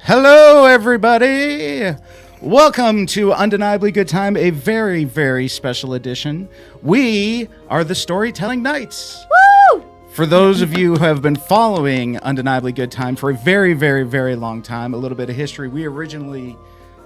Hello, everybody. Welcome to Undeniably Good Time, a very, very special edition. We are the Storytelling Knights. Woo! For those of you who have been following Undeniably Good Time for a very, very, very long time, a little bit of history, we originally,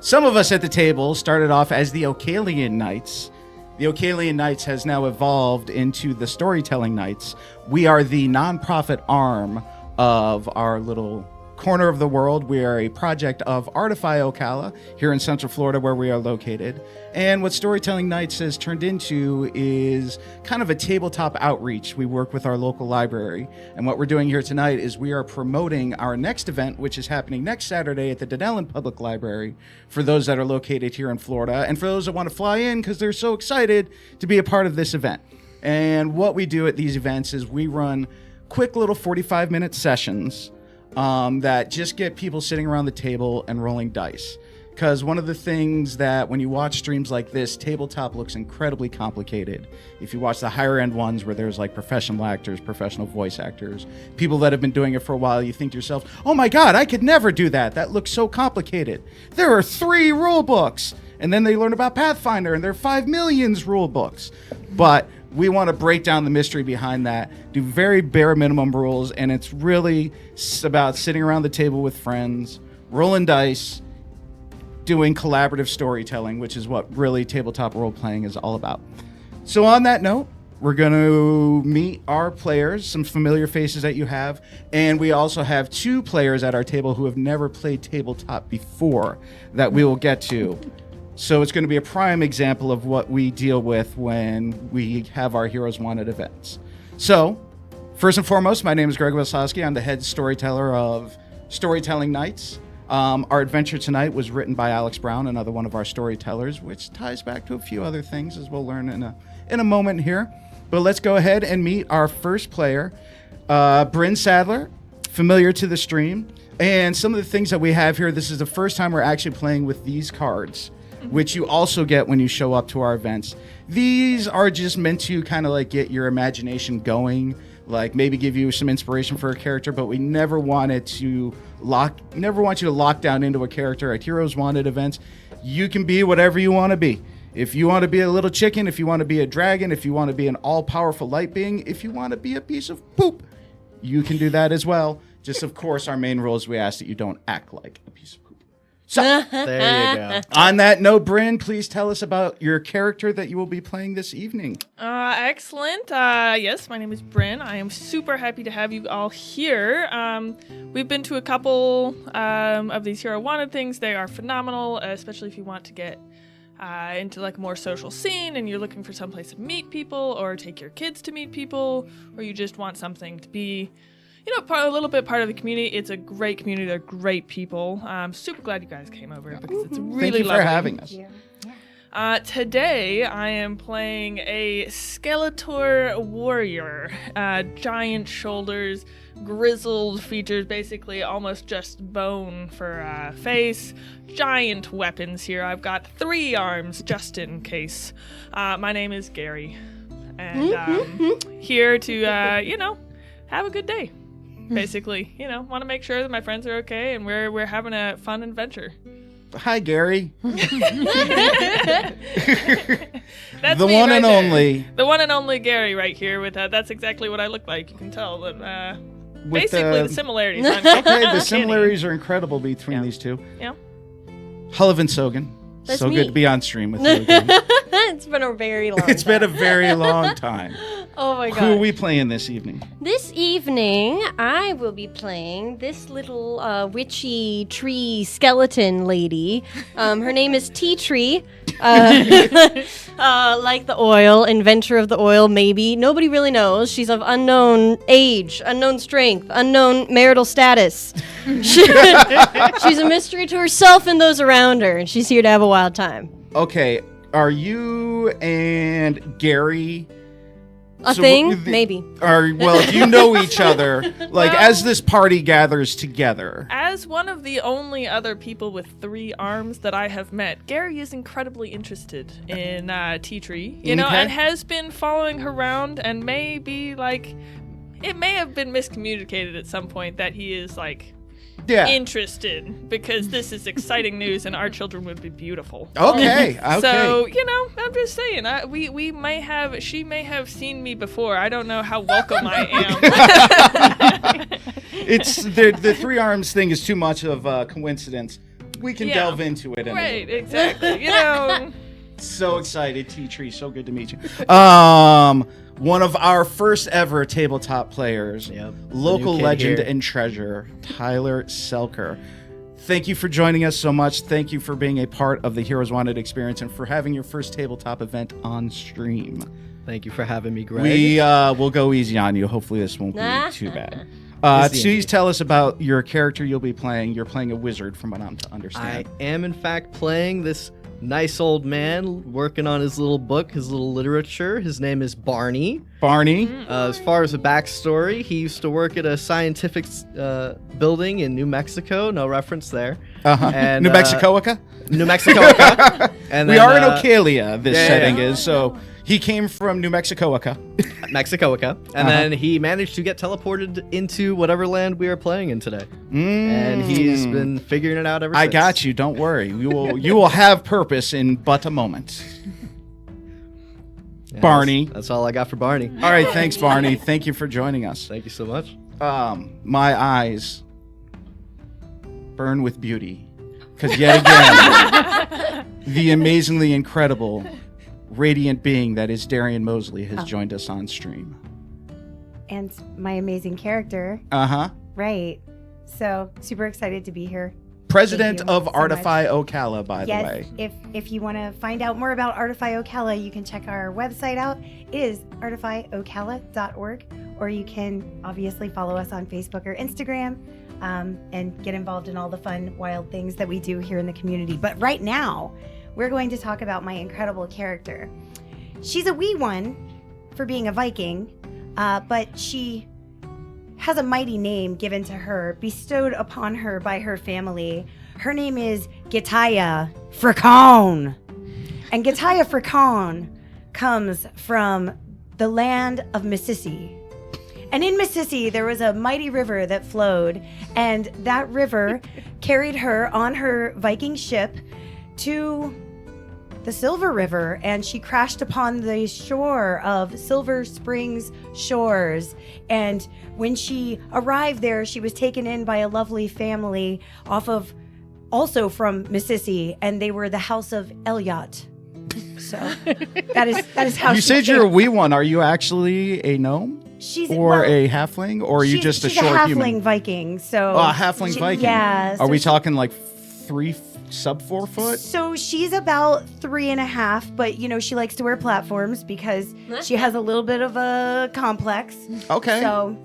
some of us at the table, started off as the Ocalian Knights. The Ocalian Knights has now evolved into the Storytelling Knights. We are the nonprofit arm of our little corner of the world. We are a project of Artify Ocala here in Central Florida, where we are located. And what Storytelling Nights has turned into is kind of a tabletop outreach. We work with our local library. And what we're doing here tonight is we are promoting our next event, which is happening next Saturday at the Denellen Public Library for those that are located here in Florida. And for those that want to fly in because they're so excited to be a part of this event. And what we do at these events is we run quick little 45-minute sessions that just get people sitting around the table and rolling dice. Because one of the things that when you watch streams like this, tabletop looks incredibly complicated. If you watch the higher end ones where there's like professional actors, professional voice actors, people that have been doing it for a while, you think to yourself, oh my God, I could never do that. That looks so complicated. There are 3 rule books. And then they learn about Pathfinder and there are 5 million rule books. But we want to break down the mystery behind that, do very bare minimum rules, and it's really about sitting around the table with friends, rolling dice, doing collaborative storytelling, which is what really tabletop role-playing is all about. So on that note, we're going to meet our players, some familiar faces that you have, and we also have 2 players at our table who have never played tabletop before that we will get to. So it's going to be a prime example of what we deal with when we have our Heroes Wanted events. So, first and foremost, my name is Greg Wasowski. I'm the head storyteller of Storytelling Nights. Our adventure tonight was written by Alex Brown, another one of our storytellers, which ties back to a few other things, as we'll learn in a moment here. But let's go ahead and meet our first player, Bryn Sadler, familiar to the stream. And some of the things that we have here, this is the first time we're actually playing with these cards, which you also get when you show up to our events. These are just meant to kind of like get your imagination going, like maybe give you some inspiration for a character, but we never want you to lock down into a character at Heroes Wanted events. You can be whatever you want to be. If you want to be a little chicken, if you want to be a dragon, if you want to be an all-powerful light being, if you want to be a piece of poop, you can do that as well. Just, of course, our main rule is we ask that you don't act like a piece of poop. So, there you go. On that note, Bryn, please tell us about your character that you will be playing this evening. Excellent. Yes, my name is Bryn. I am super happy to have you all here. We've been to a couple of these Hero Wanted things. They are phenomenal, especially if you want to get into like a more social scene and you're looking for someplace to meet people or take your kids to meet people, or you just want something to be a little bit part of the community. It's a great community. They're great people. I'm super glad you guys came over because it's really Thank you lovely. for having us. Today, I am playing a Skeletor warrior. Giant shoulders, grizzled features, basically almost just bone for face. Giant weapons here. I've got 3 arms just in case. My name is Gary. And here to, have a good day. Basically, want to make sure that my friends are okay and we're having a fun adventure. Hi, Gary. That's the me one right and there. only. The one and only Gary right here. With that's exactly what I look like. You can tell that. With Basically, the similarities. Okay, the similarities are incredible between these two. Yeah. Hullivan Sogan. That's so me. good to be on stream with you again. It's been a very long It's been a time. very long time. Oh my god. Who are we playing this evening? This evening, I will be playing this little witchy tree skeleton lady. Her name is Tea Tree. Like the oil, inventor of the oil, maybe. Nobody really knows. She's of unknown age, unknown strength, unknown marital status. She's a mystery to herself and those around her, and she's here to have a wild time. Okay, are you and Gary A thing? Maybe. Well, you know each other, like, as this party gathers together. As one of the only other people with 3 arms that I have met, Gary is incredibly interested in Tea Tree, and has been following her around, and may be, like, it may have been miscommunicated at some point that he is, like, interested because this is exciting news and our children would be beautiful. Okay. So, I'm just saying, she may have seen me before. I don't know how welcome I am. It's the 3 arms thing is too much of a coincidence. We can delve into it. Right, exactly. So excited, T-Tree. So good to meet you. One of our first ever tabletop players, local legend and treasure, Tyler Selker. Thank you for joining us so much. Thank you for being a part of the Heroes Wanted experience and for having your first tabletop event on stream. Thank you for having me, Greg. We will go easy on you. Hopefully this won't be too bad. Please tell us about your character you'll be playing. You're playing a wizard from what I'm to understand. I am, in fact, playing this nice old man working on his little book, his little literature. His name is Barney. Barney. As far as a backstory, he used to work at a scientific building in New Mexico. No reference there. And, New Mexicoica? New Mexicoica. And we then, are in Ocalia, this setting yeah. is. So he came from New Mexicoica. Mexicoica. And then he managed to get teleported into whatever land we are playing in today. And he's been figuring it out ever since. I got you. Don't worry. You will have purpose in but a moment. Yeah, Barney. That's all I got for Barney. All right. Thanks, Barney. Thank you for joining us. Thank you so much. My eyes burn with beauty. Because yet again, the amazingly incredible, radiant being that is Darian Mosley has joined us on stream. And my amazing character. Right. So super excited to be here. President of so Artify Ocala, by the way. Yes, if you want to find out more about Artify Ocala, you can check our website out. It is artifyocala.org, or you can obviously follow us on Facebook or Instagram and get involved in all the fun, wild things that we do here in the community. But right now, we're going to talk about my incredible character. She's a wee one for being a Viking, but she has a mighty name given to her, bestowed upon her by her family. Her name is Gitaya Fricone. And Gitaya Fricone comes from the land of Mississippi. And in Mississippi, there was a mighty river that flowed, and that river carried her on her Viking ship to the Silver River, and she crashed upon the shore of Silver Springs Shores. And when she arrived there, she was taken in by a lovely family also from Mississippi, and they were the House of Elliot. So that is how you said you're a wee one. Are you actually a gnome? She's a halfling, or are you just a short halfling human? Viking. So a halfling Viking. Yeah. Are we talking like 4 foot? So she's about 3.5, but she likes to wear platforms because she has a little bit of a complex. Okay. So,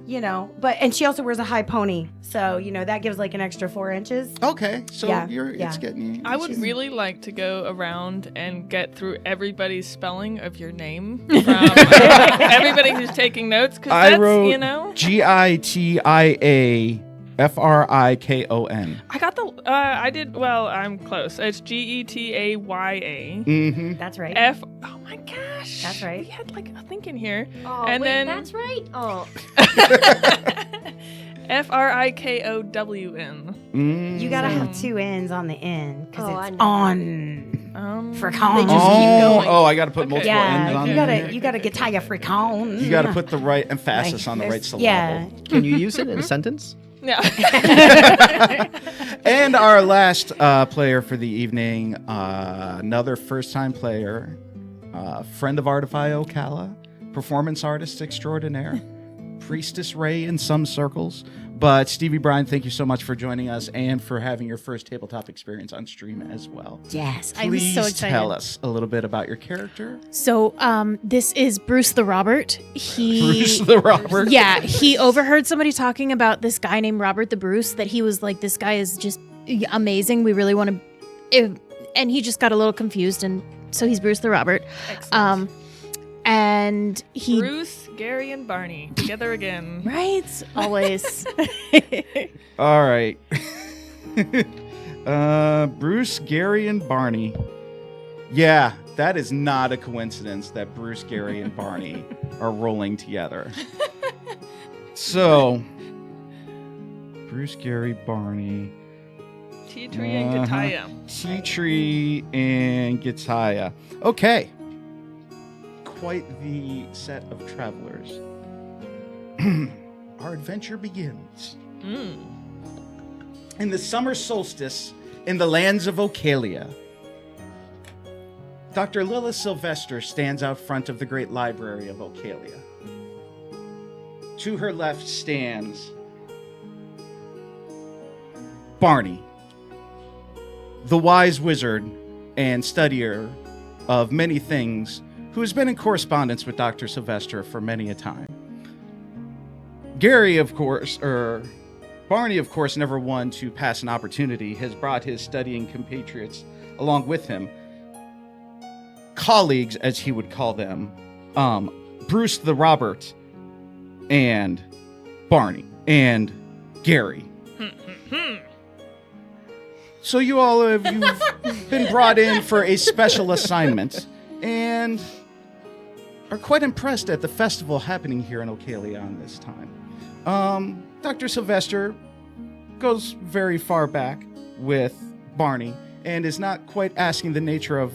and she also wears a high pony. So, that gives like an extra 4 inches. Okay. So Yeah. it's getting you. I would really like to go around and get through everybody's spelling of your name from everybody who's taking notes, because I that's, wrote Gitia Frikon. I got the. I did. Well, I'm close. It's Getaya. Mm-hmm. That's right. Oh my gosh. That's right. We had like a think in here. Oh, and wait, then that's right. Oh, Frikon. You gotta have 2 N's on the end because I it's know. on. They Fricone. just keep going. Oh, I got to put multiple ends on you there. gotta get Taya Fricone. You got to put the right emphasis on the right syllable. Yeah. Can you use it in a sentence? Yeah. And our last player for the evening, another first-time player, friend of Artify Ocala, performance artist extraordinaire, Priestess Ray in some circles. But Stevie Bryan, thank you so much for joining us and for having your first tabletop experience on stream as well. Yes, I was so Please excited. tell us a little bit about your character. So, this is Bruce the Robert. Bruce the Robert. Yeah, he overheard somebody talking about this guy named Robert the Bruce, that he was like, this guy is just amazing. We really want to... And he just got a little confused, and so he's Bruce the Robert. Excellent. And he... Bruce, Gary, and Barney together again. Right? Always. All right. Bruce, Gary, and Barney. Yeah, that is not a coincidence that Bruce, Gary, and Barney are rolling together. So, Bruce, Gary, Barney, Tea Tree and Kataya. Tea Tree, and Gitaya. Okay. Quite the set of travelers. Our adventure begins. In the summer solstice, in the lands of Ocalia, Dr. Lilith Sylvester stands out front of the great library of Ocalia. To her left stands Barney, the wise wizard and studier of many things, who has been in correspondence with Dr. Sylvester for many a time. Barney, of course, never one to pass an opportunity, has brought his studying compatriots along with him. Colleagues, as he would call them, Bruce the Robert, and Barney, and Gary. So you've been brought in for a special assignment, and are quite impressed at the festival happening here in Ocalia on this time. Dr. Sylvester goes very far back with Barney and is not quite asking the nature of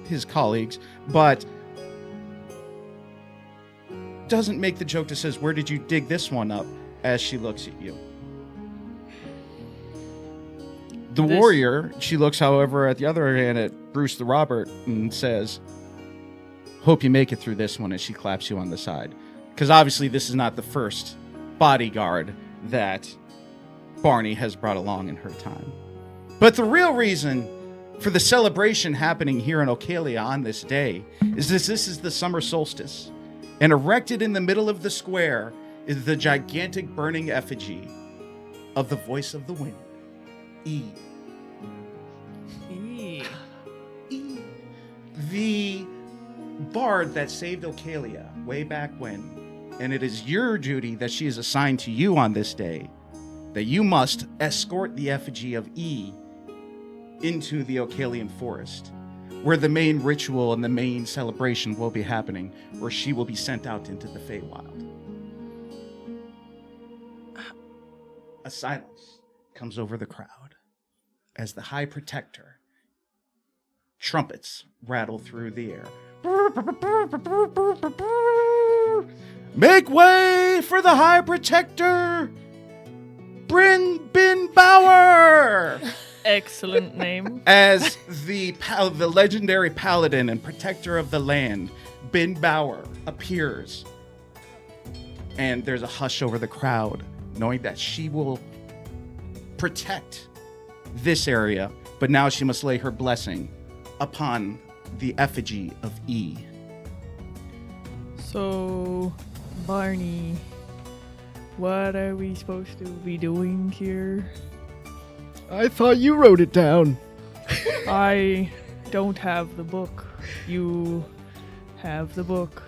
his colleagues, but doesn't make the joke that says, "Where did you dig this one up?" as she looks at you. The warrior, she looks, however, at the other hand at Bruce the Robert and says, "Hope you make it through this one," as she claps you on the side. Because obviously this is not the first bodyguard that Barney has brought along in her time. But the real reason for the celebration happening here in Ocalia on this day is this is the summer solstice. And erected in the middle of the square is the gigantic burning effigy of the voice of the wind, E. The bard that saved Ocalia way back when. And it is your duty that she is assigned to you on this day, that you must escort the effigy of E into the Ocalian forest, where the main ritual and the main celebration will be happening, where she will be sent out into the Feywild. A silence comes over the crowd as the High Protector trumpets rattle through the air. Make way for the High Protector, Bin Bauer! Excellent name. As the legendary paladin and protector of the land, Bin Bauer, appears. And there's a hush over the crowd, knowing that she will protect this area, but now she must lay her blessing upon the effigy of E. So, Barney, what are we supposed to be doing here? I thought you wrote it down. I don't have the book. You have the book.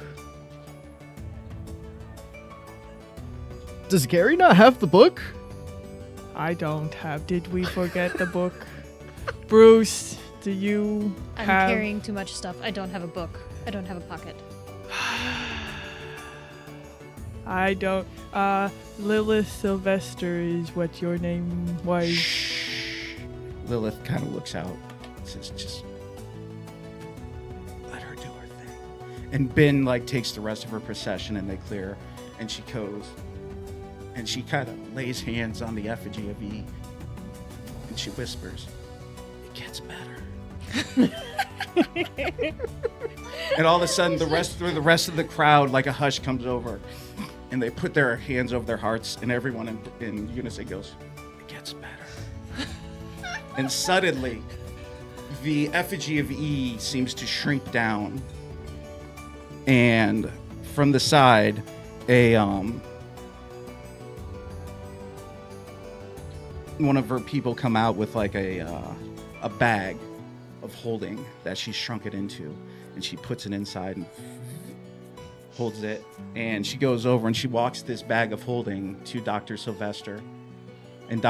Does Gary not have the book? I don't have. Did we forget the book? Bruce, do you I'm have... carrying too much stuff. I don't have a book. I don't have a pocket. I don't. Lilith Sylvester is what your name was. Lilith kind of looks out and says, "Just let her do her thing." And Ben takes the rest of her procession and they clear, and she goes and she kind of lays hands on the effigy of E and she whispers, "It gets better." And all of a sudden the rest of the crowd, like a hush, comes over and they put their hands over their hearts and everyone in unison goes, "It gets better." And suddenly, the effigy of E seems to shrink down. And from the side, one of her people come out with a bag of holding that she shrunk it into. And she puts it inside and holds it. And she goes over and she walks this bag of holding to Dr. Sylvester. And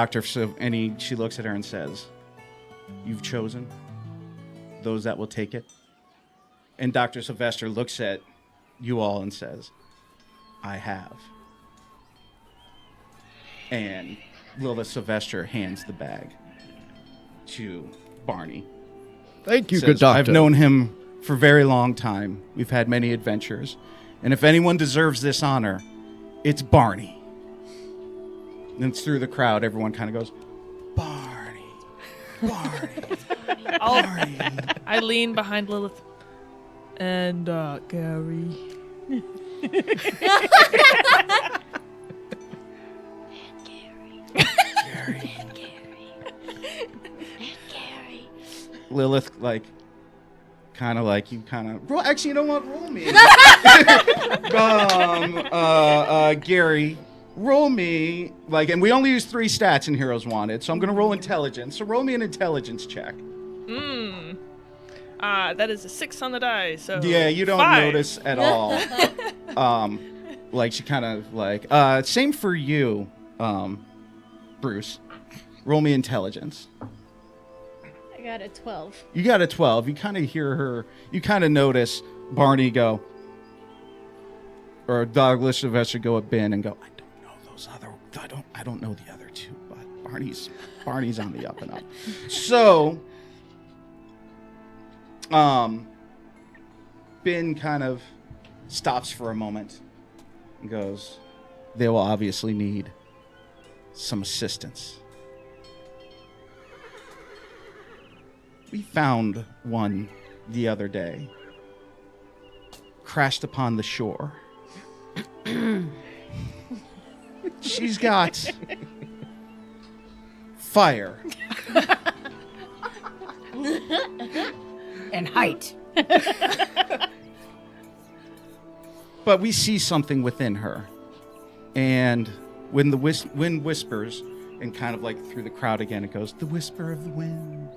she looks at her and says, "You've chosen those that will take it." And Dr. Sylvester looks at you all and says, "I have." And Lilith Sylvester hands the bag to Barney. Thank you, Says, good doctor. I've known him for a very long time. We've had many adventures. And if anyone deserves this honor, it's Barney. And through the crowd, everyone kind of goes, Barney, Barney, Barney. I lean behind Lilith. And, Gary. Lilith, like, kind of like, you kind of, well, actually, you know what? Roll me. Gary, roll me, like, and we only use 3 stats in Heroes Wanted, so I'm going to roll intelligence. So roll me an intelligence check. That is a 6 on the die, so. Yeah, you don't 5. notice at all. Like, she kind of, like, same for you, Bruce. Roll me intelligence. I got a 12. You got a 12. You kind of hear her. You kind of notice Barney go, or Douglas Sylvester go at Ben and go, I don't know those other. I don't know the other 2, but Barney's on the up and up. So, Ben kind of stops for a moment and goes, they will obviously need some assistance. We found one the other day. Crashed upon the shore. She's got fire. And height. But we see something within her. And when the wind whispers, and kind of like through the crowd again, it goes, the whisper of the wind.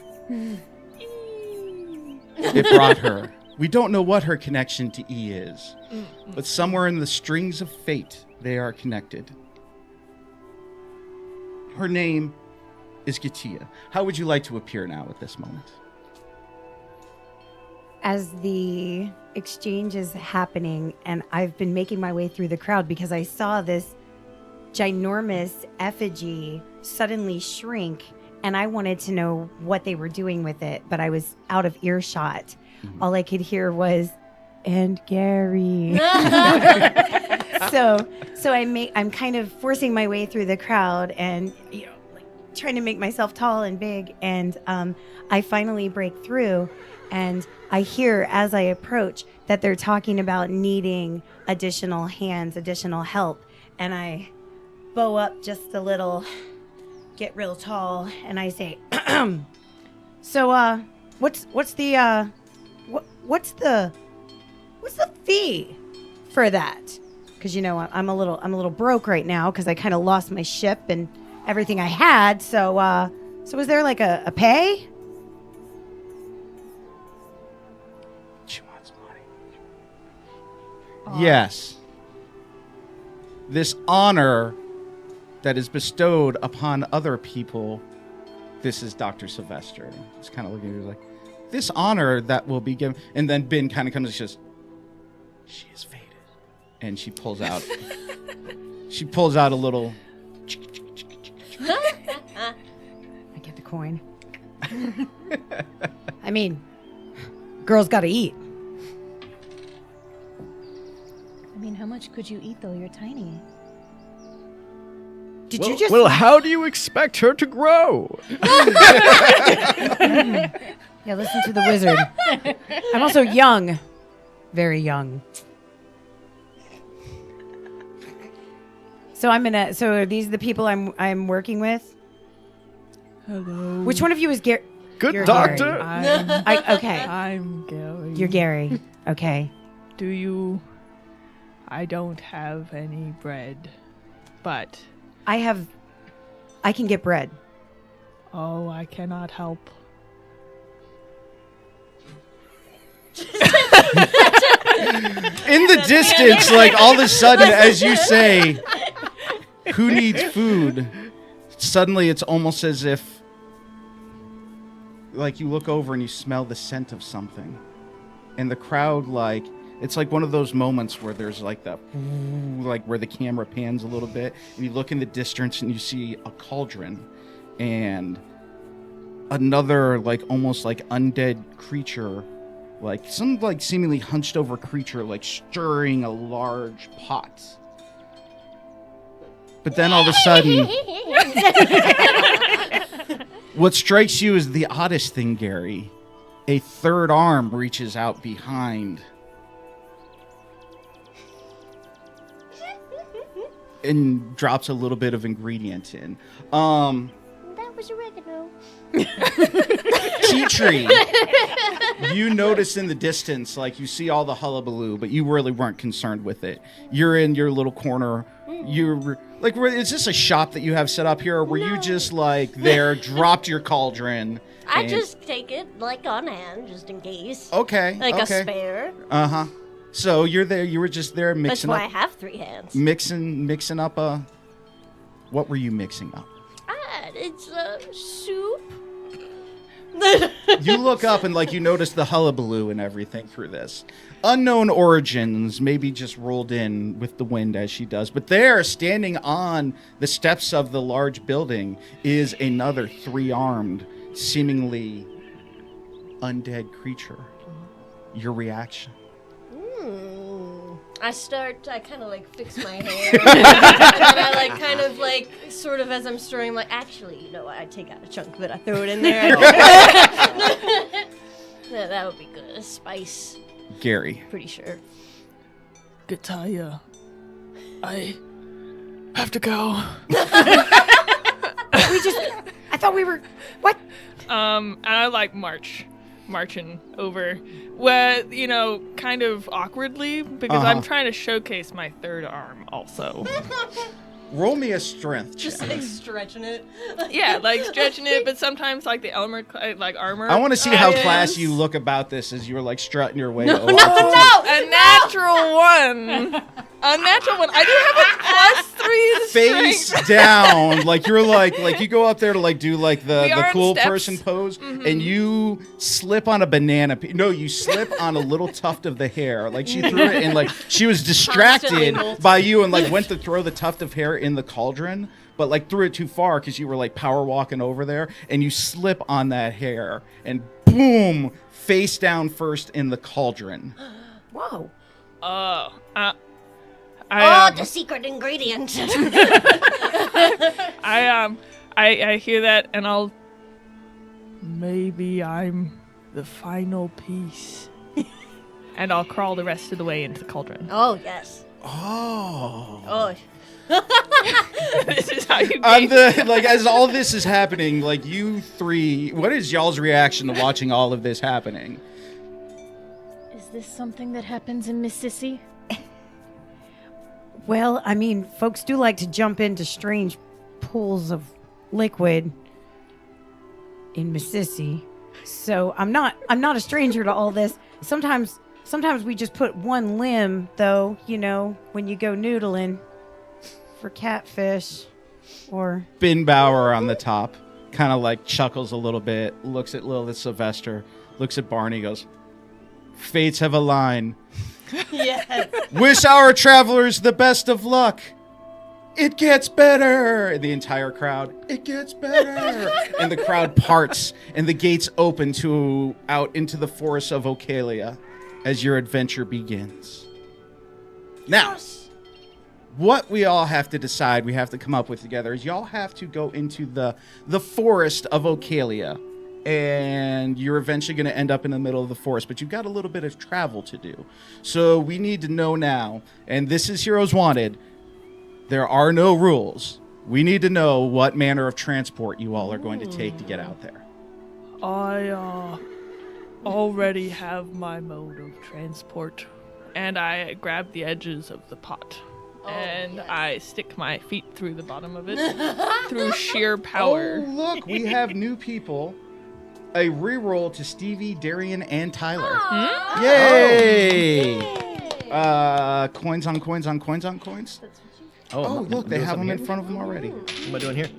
It brought her. We don't know what her connection to E is, but somewhere in the strings of fate, they are connected. Her name is Gatia. How would you like to appear now at this moment? As the exchange is happening, and I've been making my way through the crowd because I saw this ginormous effigy suddenly shrink, and I wanted to know what they were doing with it, but I was out of earshot. All I could hear was, and Gary. so I'm kind of forcing my way through the crowd and, you know, like trying to make myself tall and big. And I finally break through, and I hear as I approach that they're talking about needing additional hands, additional help. And I bow up just a little, get real tall, and I say, so what's the fee for that? Because, you know, I'm a little broke right now because I kind of lost my ship and everything I had. So is there like a pay? She wants money. Yes. This honor that is bestowed upon other people. This is Dr. Sylvester. He's kind of looking at you like, this honor that will be given. And then Ben kind of comes and she says, she is fated. And she pulls out a little. I get the coin. I mean, girls got to eat. I mean, how much could you eat though? You're tiny. Did you just? Well, how do you expect her to grow? Yeah, listen to the wizard. I'm also young, very young. So So are these the people I'm working with? Hello. Which one of you is Gary? Good You're doctor. Gary. Okay, I'm Gary. you're Gary. Okay. Do you? I don't have any bread, but I can get bread. oh, I cannot help. In the distance, like all of a sudden, as you say, who needs food? Suddenly, it's almost as if, like, you look over and you smell the scent of something. And the crowd, like, It's like one of those moments where there's like the, like where the camera pans a little bit, and you look in the distance and you see a cauldron, and another like almost like undead creature, like some like seemingly hunched over creature, like stirring a large pot. But then all of a sudden, what strikes you as the oddest thing, Gary, a third arm reaches out behind and drops a little bit of ingredient in. That was oregano. Tea tree. You notice in the distance, like you see all the hullabaloo, but you really weren't concerned with it. You're in your little corner. You're like, is this a shop that you have set up here, or were you just like there, dropped your cauldron? I just take it like on hand, just in case. Okay. Like okay. a spare. Uh-huh. So you're there. You were just there That's mixing why I up. have 3 hands. Mixing up a. What were you mixing up? It's soup. You look up and like you notice the hullabaloo and everything through this. Unknown origins maybe just rolled in with the wind as she does. But there, standing on the steps of the large building, is another 3-armed, seemingly undead creature. Your reaction? I kind of like fix my hair. And I like kind of like, sort of as I'm stirring, I'm like, actually, you know what? I take out a chunk of it, I throw it in there. Yeah, that would be good. A spice, Gary. pretty sure. Gataya, I have to go. I thought we were. What? And I like marching over, well, you know, kind of awkwardly, because I'm trying to showcase my third arm also. Roll me a strength Just check. like stretching it. Yeah, like stretching it, but sometimes like the armor. I want to see how items. classy you look about this as you were like strutting your way over. A natural one. A natural one. I do have a +3 Face strength. down, like you're like you go up there to like do like the We are in cool steps. person pose, and you slip on a banana. No, you slip on a little tuft of the hair. Like she threw it, and like she was distracted Constantly molting. by you, and like went to throw the tuft of hair in the cauldron, but like threw it too far because you were like power walking over there, and you slip on that hair, and boom, face down first in the cauldron. Whoa. The secret ingredient. I hear that, and I'll. Maybe I'm the final piece. And I'll crawl the rest of the way into the cauldron. Oh, yes. Oh. This is how you I'm gain. the like as all this is happening, like you three, what is y'all's reaction to watching all of this happening? Is this something that happens in Mississippi? Well, I mean, folks do like to jump into strange pools of liquid in Mississippi. So I'm not a stranger to all this. Sometimes we just put one limb, though, you know, when you go noodling for catfish or Ben Bauer on the top kind of like chuckles a little bit, looks at Lilith Sylvester, looks at Barney, goes, "Fates have aligned. Yes. Wish our travelers the best of luck. It gets better." And the entire crowd, "It gets better." And the crowd parts and the gates open to out into the forest of Ocalia as your adventure begins. Now, what we all have to decide, we have to come up with together, is y'all have to go into the forest of Ocalia. And you're eventually going to end up in the middle of the forest, but you've got a little bit of travel to do. So we need to know now, and this is Heroes Wanted, there are no rules. We need to know what manner of transport you all are going to take to get out there. I already have my mode of transport, and I grab the edges of the pot. And yes. I stick my feet through the bottom of it through sheer power. Oh, look, we have new people. A reroll to Stevie, Darian, and Tyler. Yay! Coins on coins on coins on coins. Oh, look, they have them in front of them already. What am I doing here?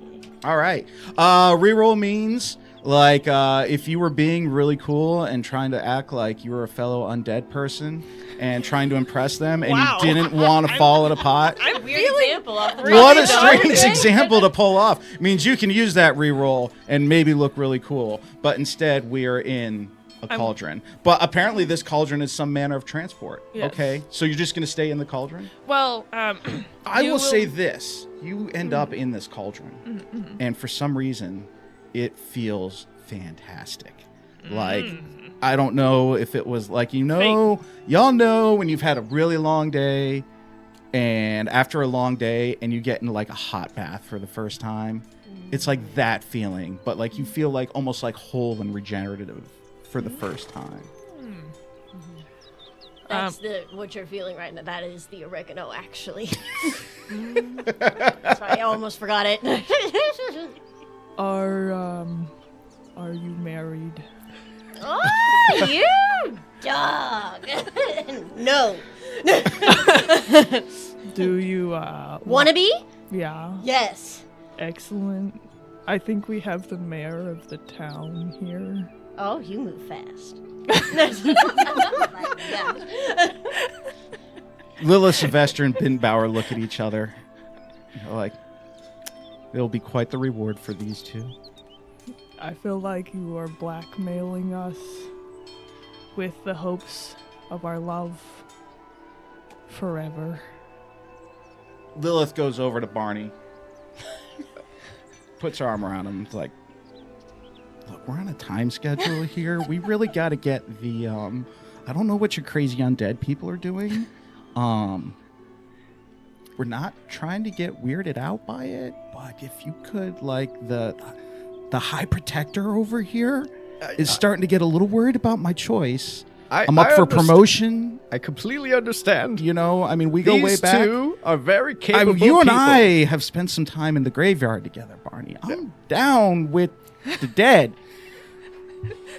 All right. Reroll means Like, if you were being really cool and trying to act like you were a fellow undead person and trying to impress them and Wow. you didn't want to fall in a pot. I'm Weird feeling example off the What a top. strange example to pull off. Means you can use that reroll and maybe look really cool. But instead, we are in a cauldron. But apparently this cauldron is some manner of transport. Yes. Okay? So you're just going to stay in the cauldron? well. I you will say this. You end up in this cauldron. And for some reason, it feels fantastic. Like, I don't know if it was like, y'all know when you've had a really long day and after a long day and you get into like a hot bath for the first time. It's like that feeling, but like you feel like almost like whole and regenerative for the first time. That's what you're feeling right now. That is the oregano, actually. That's why I almost forgot it. Are you married? Oh, you dog! No. Do you Wanna be? Yeah. Yes. Excellent. I think we have the mayor of the town here. Oh, you move fast. Lilith, Sylvester, and Pinbauer look at each other. They're like, it'll be quite the reward for these two. I feel like you are blackmailing us with the hopes of our love forever. Lilith goes over to Barney, puts her arm around him. It's like, look, we're on a time schedule here. We really got to get the, I don't know what your crazy undead people are doing. We're not trying to get weirded out by it, but if you could, like, the High Protector over here is starting to get a little worried about my choice. I'm up for promotion. I completely understand. You know, I mean, we go way back. These two are very capable You and people. I have spent some time in the graveyard together, Barney. I'm down with the dead.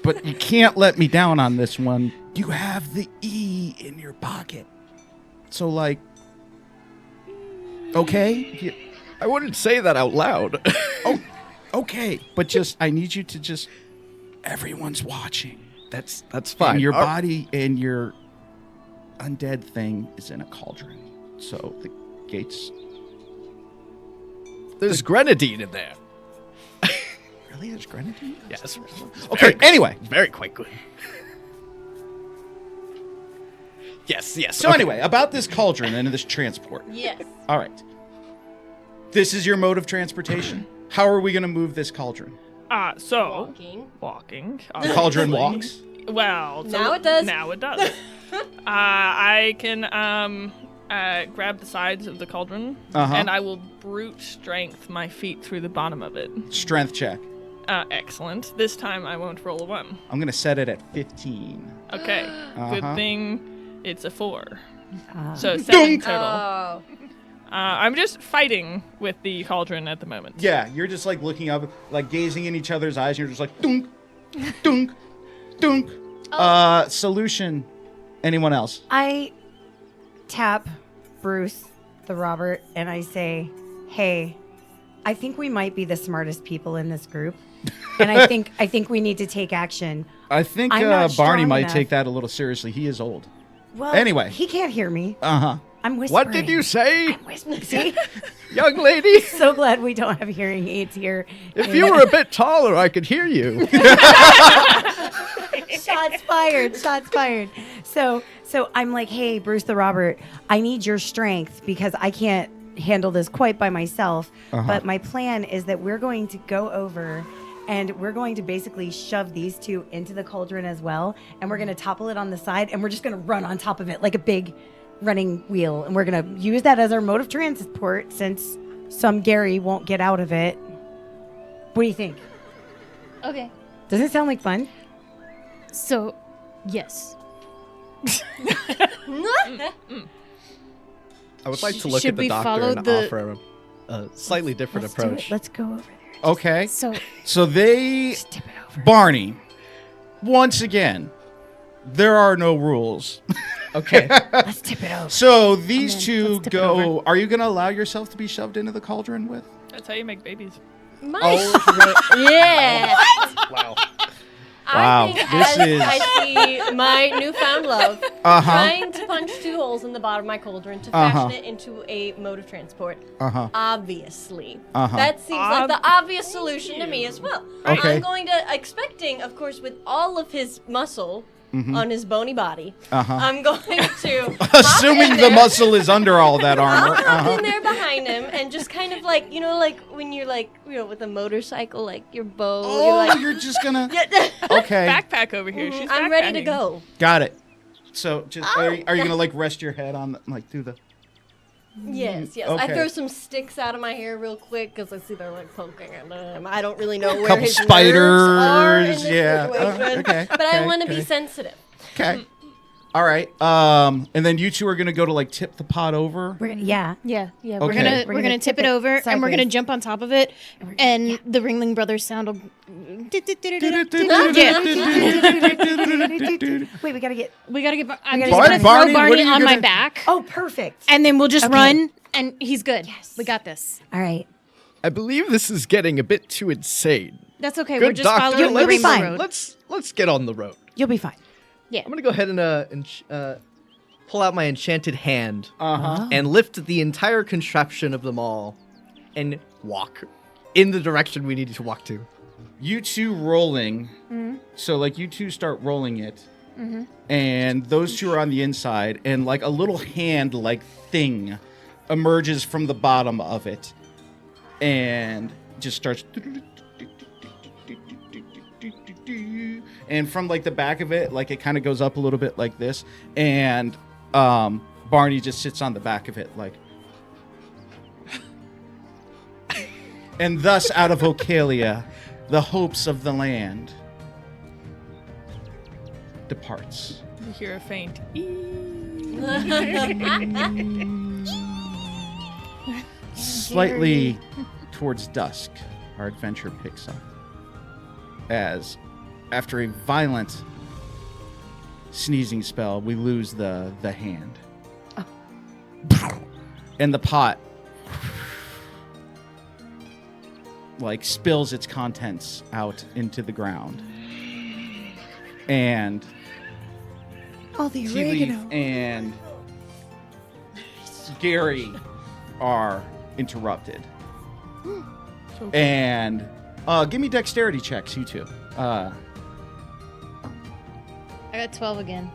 But you can't let me down on this one. You have the E in your pocket. So, like, okay? I wouldn't say that out loud. Oh, okay. But just, I need you to just, everyone's watching. That's fine. And your body and your undead thing is in a cauldron. So the gates. There's grenadine in there. Really? There's grenadine? Yes. Okay, anyway. Very quite good. Yes. So anyway, about this cauldron and this transport. Yes. All right. This is your mode of transportation. How are we going to move this cauldron? So Walking. The cauldron walks? Well, Now it does. Now it does. I can grab the sides of the cauldron, and I will brute strength my feet through the bottom of it. Strength check. Excellent. This time I won't roll a 1. I'm going to set it at 15. Okay. Good thing it's a 4. So 7 Dunk. total. Oh. I'm just fighting with the cauldron at the moment. Yeah, you're just like looking up, like gazing in each other's eyes, and you're just like, dunk, dunk, dunk. Solution. Anyone else? I tap Bruce, the Robert, and I say, hey, I think we might be the smartest people in this group. And I think we need to take action. I think I'm not Barney strong might enough. take that a little seriously. He is old. Well, Anyway. he can't hear me. Uh-huh. I'm whispering. What did you say, I'm whispering. See? young lady? So glad we don't have hearing aids here. If you were a bit taller, I could hear you. Shots fired. Shots fired. So I'm like, hey, Bruce the Robert, I need your strength because I can't handle this quite by myself. But my plan is that we're going to go over and we're going to basically shove these two into the cauldron as well. And we're going to topple it on the side and we're just going to run on top of it like a big running wheel. And we're going to use that as our mode of transport since some Gary won't get out of it. What do you think? Okay. Doesn't it sound like fun? So, yes. I would like to look Should at the we doctor follow and the- offer a slightly different Let's do it. approach. Let's go over there. Okay. So, So they, Just tip it over. Barney, once again, there are no rules. Okay. Let's tip it over. So these then two let's tip it go. over. Are you going to allow yourself to be shoved into the cauldron with? That's how you make babies. Yeah. Wow, think this as is- I see my newfound love Uh-huh. trying to punch 2 holes in the bottom of my cauldron to fashion it into a mode of transport. Obviously. That seems like the obvious solution to me as well. Okay. I'm going to, expecting, of course, with all of his muscle on his bony body, I'm going to Assuming the muscle is under all that I'll armor. hop in there behind him and just kind of like, like when you're like, with a motorcycle, like your bow. Oh, like, you're just gonna. Yeah. Okay, Backpack over here. She's I'm ready to backpacking. go. got it. So, just are you gonna like rest your head on like through the? Yes. I Okay. throw some sticks out of my hair real quick because I see they're like poking at him. I don't really know where Couple his spiders, nerves are in this yeah. situation, Okay, but I okay, want to be okay. sensitive. Okay. All right. And then you two are gonna go to like tip the pot over. Yeah. We're Okay. gonna tip it over, and we're gonna sideways. jump on top of it, and the Ringling Brothers sound will. Wait, we gotta get. We gotta get. I'm gotta just get gonna Barney, throw what Barney are you on my gonna- back, Oh, perfect. and then we'll just Okay. run, and he's good. Yes. We got this. All right. I believe this is getting a bit too insane. That's okay. Good We're just doctor, following the You'll be Rainbow fine. Road. Let's get on the road. You'll be fine. Yeah. I'm gonna go ahead and pull out my enchanted hand Uh-huh. and lift the entire contraption of them all and walk in the direction we need to walk to. You two rolling. So like you two start rolling it, and those two are on the inside, and like a little hand like thing emerges from the bottom of it, and just starts. And from like the back of it, like it kind of goes up a little bit like this, and Barney just sits on the back of it like. And thus, out of Ocalia, the hopes of the land departs. You hear a faint. Slightly towards dusk, our adventure picks up. As, after a violent sneezing spell, we lose the hand. And the pot like spills its contents out into the ground. And All the Tea Leaf and Gary are interrupted. And give me dexterity checks, you two. I got 12 again.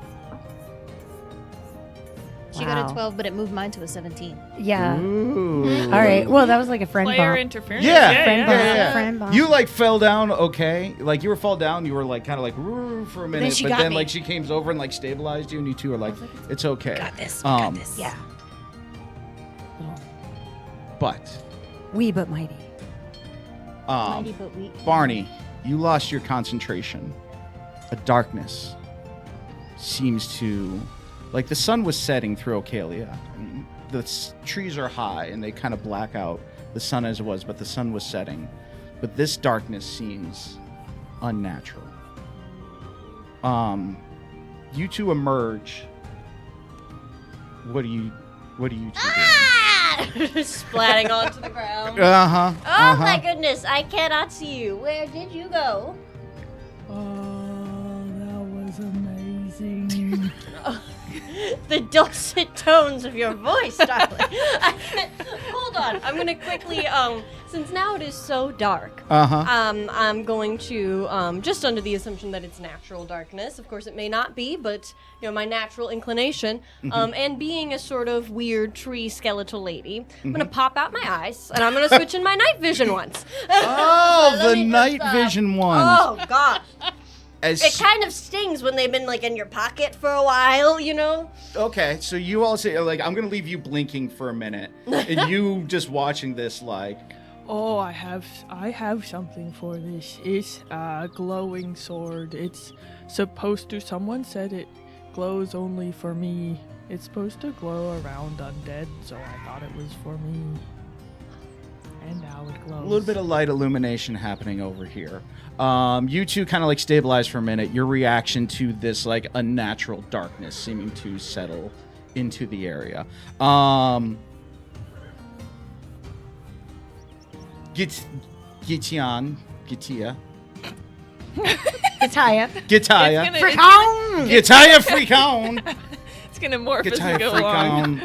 She got Wow. a 12, but it moved mine to a 17. Yeah. Ooh. All right. Well, that was like a friend Player bump. interference. Yeah, Friend bump. yeah. Friend bump. You like fell down, okay? Like you were fall down, you were like kind of like "Roo," for a minute, she but got then me. like she came over and like stabilized you, and you two are like, it's okay. Got this. Yeah. But We but mighty. Mighty but weak. Barney, you lost your concentration. A darkness seems to, like the sun was setting through Ocalia. And the trees are high and they kind of black out the sun as it was, but the sun was setting. But this darkness seems unnatural. You two emerge. What do you two do? Splatting onto the ground. Uh-huh. Oh my goodness, I cannot see you. Where did you go? Oh, that was amazing. The dulcet tones of your voice, darling. Hold on. I'm gonna quickly, since now it is so dark, Uh-huh. I'm going to, just under the assumption that it's natural darkness. Of course, it may not be, but my natural inclination, and being a sort of weird tree skeletal lady, I'm gonna pop out my eyes and I'm gonna switch in my night vision once. Oh, Let the me just, night vision ones. Oh gosh. As It kind of stings when they've been like in your pocket for a while, Okay, so you all say like I'm gonna leave you blinking for a minute, and you just watching this like. Oh, I have something for this. It's a glowing sword. It's supposed to. Someone said it glows only for me. It's supposed to glow around undead, so I thought it was for me. And now it glows. A little bit of light illumination happening over here. You two kind of like stabilize for a minute. Your reaction to this like unnatural darkness seeming to settle into the area. Gitia. Gitaya. Gitaya. It's Freakon! Gitaya Freakon. It's gonna morph as Gitaya we go along.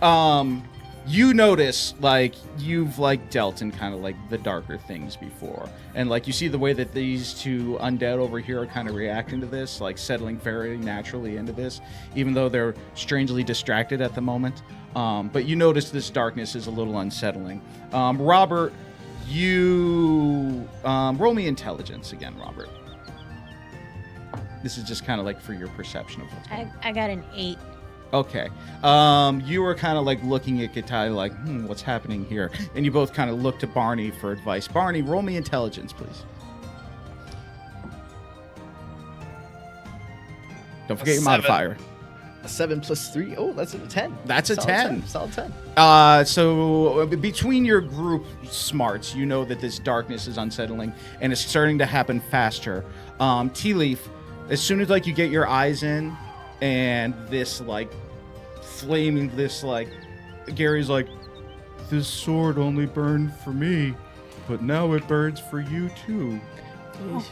Freakon. You notice, like, you've, like, dealt in kind of, like, the darker things before. And, like, you see the way that these two undead over here are kind of reacting to this, like, settling very naturally into this, even though they're strangely distracted at the moment. But you notice this darkness is a little unsettling. Robert, you... roll me intelligence again, Robert. This is just kind of, like, for your perception of what's going on. I got an 8. Okay. You were kind of like looking at Gitai like, what's happening here? And you both kind of looked to Barney for advice. Barney, roll me intelligence, please. Don't forget your 7. modifier. A 7 plus 3. Oh, that's a 10. That's a Solid 10. Solid 10. So between your group smarts, you know that this darkness is unsettling and it's starting to happen faster. Tea Leaf, as soon as like you get your eyes in and this like flaming, this like Gary's like, this sword only burned for me, but now it burns for you too.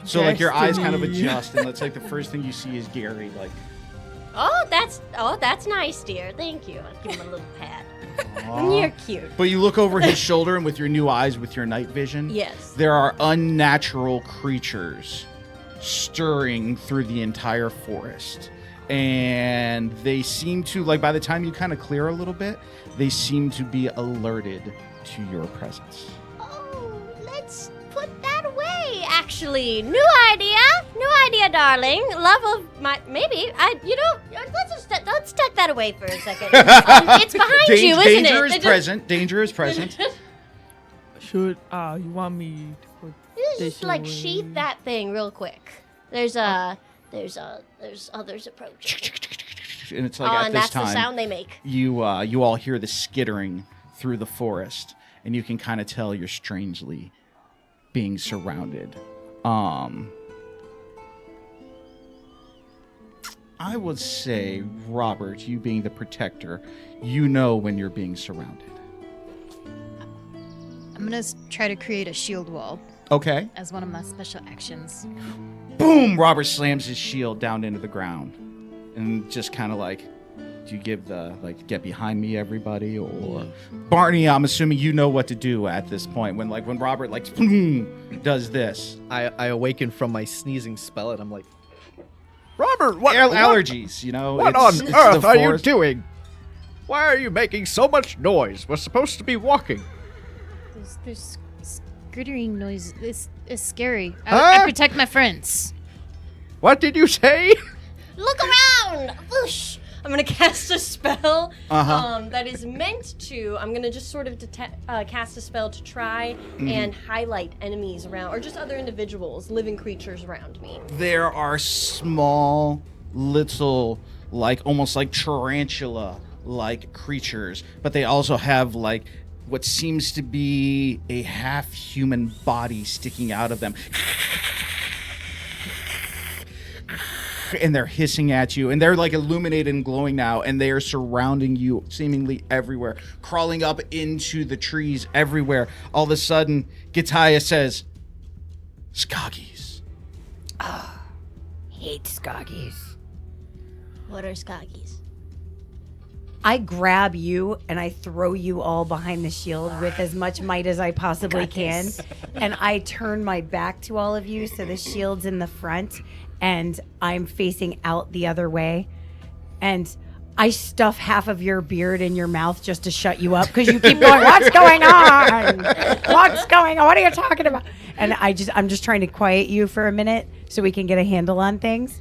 So like your eyes kind of adjust, and that's like the first thing you see is Gary like, Oh, that's nice, dear. Thank you. I'll give him a little pat. "Aw." You're cute. But you look over his shoulder, and with your new eyes, with your night vision, Yes. there are unnatural creatures stirring through the entire forest. And they seem to, like, by the time you kind of clear a little bit, they seem to be alerted to your presence. Oh, let's put that away, actually. New idea, darling. Love of my, maybe, let's tuck that away for a second. It's behind you, isn't Danger it? is present. Danger is present. Should you want me to put this Just like away? sheath that thing real quick. There's others approaching. And it's like Oh, at and this that's the time, sound they make. you all hear the skittering through the forest, and you can kind of tell you're strangely being surrounded. I would say, Robert, you being the protector, you know when you're being surrounded. I'm gonna try to create a shield wall Okay. as one of my special actions. Boom! Robert slams his shield down into the ground. And just kind of like, do you give the, like, get behind me, everybody? Or Barney, I'm assuming you know what to do at this point. When Robert, like, boom, does this. I awaken from my sneezing spell and I'm like, Robert, what Allergies, you know? What it's on the earth are you forest. doing? Why are you making so much noise? We're supposed to be walking. There's skittering noise. It's scary. Huh? I protect my friends. What did you say? Look around! Whoosh! I'm gonna cast a spell that is meant to. I'm gonna just sort of cast a spell to try and highlight enemies around, or just other individuals, living creatures around me. There are small, little, like, almost like tarantula-like creatures, but they also have, like, what seems to be a half-human body sticking out of them. And they're hissing at you, and they're like illuminated and glowing now, and they are surrounding you seemingly everywhere, crawling up into the trees everywhere. All of a sudden, Gitaya says, Skoggies. Hate Skoggies. What are Skoggies? I grab you and I throw you all behind the shield with as much might as I possibly can. And I turn my back to all of you so the shield's in the front and I'm facing out the other way. And I stuff half of your beard in your mouth just to shut you up because you keep going, what's going on? What's going on? What are you talking about? And I'm just trying to quiet you for a minute so we can get a handle on things.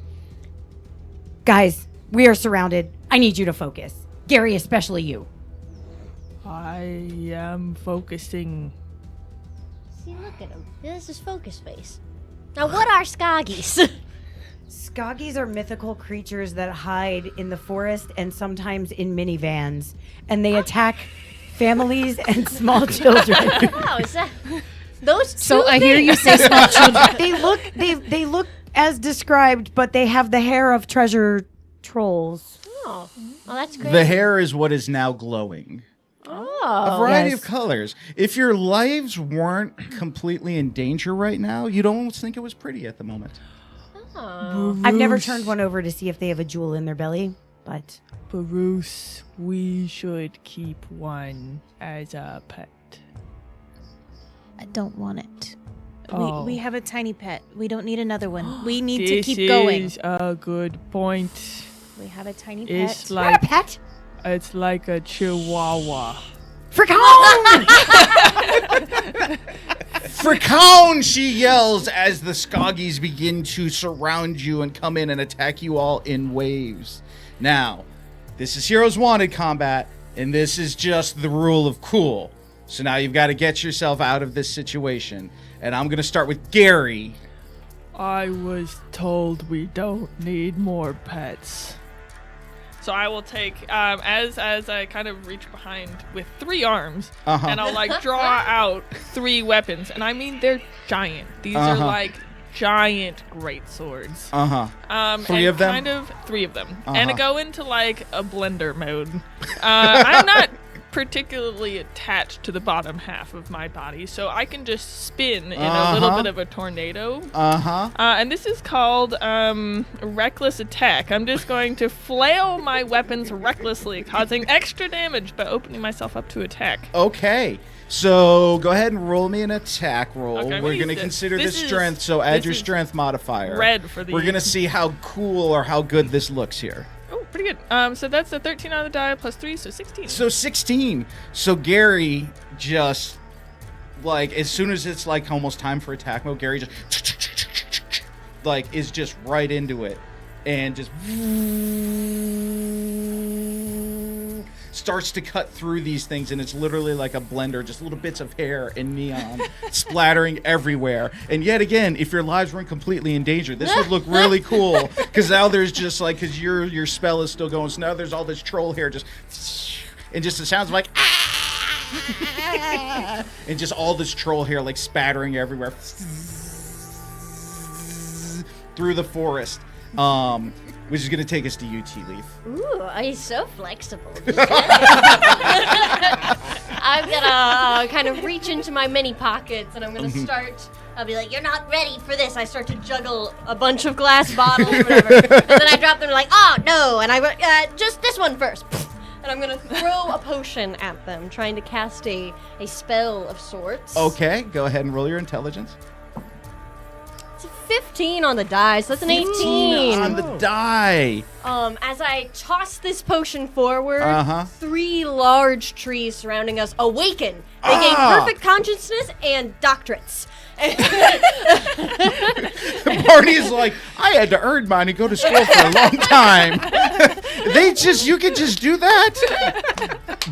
Guys, we are surrounded. I need you to focus. Gary, especially you. I am focusing. See, look at him. This is focus face. Now, what are Skoggies? Skoggies are mythical creatures that hide in the forest and sometimes in minivans, and they attack families and small children. Wow, is that those two? So I hear you say small children. They look as described, but they have the hair of treasure trolls. Oh, well, that's great. The hair is what is now glowing. A variety Yes. of colors. If your lives weren't completely in danger right now, you'd almost think it was pretty at the moment. I've never turned one over to see if they have a jewel in their belly, but Bruce, we should keep one as a pet. I don't want it. Oh. We have a tiny pet. We don't need another one. We need This to keep going. is a good point. We have a tiny It's pet. not a like pet. it's like a chihuahua. Fricone! Fricone, she yells as the Skoggies begin to surround you and come in and attack you all in waves. Now, this is Heroes Wanted combat, and this is just the rule of cool. So now you've got to get yourself out of this situation. And I'm going to start with Gary. I was told we don't need more pets. So I will take, as I kind of reach behind with 3 arms, and I'll like draw out 3 weapons, and I mean they're giant. These are like giant great swords. 3 of them? Kind of 3 of them, and I go into like a blender mode. I'm not particularly attached to the bottom half of my body, so I can just spin in a little bit of a tornado. And this is called reckless attack. I'm just going to flail my weapons recklessly, causing extra damage by opening myself up to attack. Okay. So go ahead and roll me an attack roll. Okay, We're going to consider this strength, so add your strength modifier. Red for the... We're going to see how cool or how good this looks here. Oh, pretty good. So that's a 13 on the die plus 3, so 16. So 16. So Gary just, like, as soon as it's, like, almost time for attack mode, Gary just, like, is just right into it. And just starts to cut through these things, and it's literally like a blender, just little bits of hair and neon splattering everywhere. And yet again, if your lives weren't completely in danger, this would look really cool, because now there's just like, because your spell is still going, so now there's all this troll hair just, and just it sounds like and just all this troll hair like spattering everywhere through the forest. Which is going to take us to UT Leaf. Ooh, he's so flexible. I'm gonna kind of reach into my mini pockets, and I'm gonna start. I'll be like, "You're not ready for this." I start to juggle a bunch of glass bottles, or whatever, and then I drop them like, "Oh no!" And I just this one first. And I'm gonna throw a potion at them, trying to cast a spell of sorts. Okay, go ahead and roll your intelligence. 15 on the die, so that's an 18 on the die. As I toss this potion forward, Uh-huh. 3 large trees surrounding us awaken. They gain perfect consciousness and doctorates. Barney's like, I had to earn mine and go to school for a long time. You can just do that?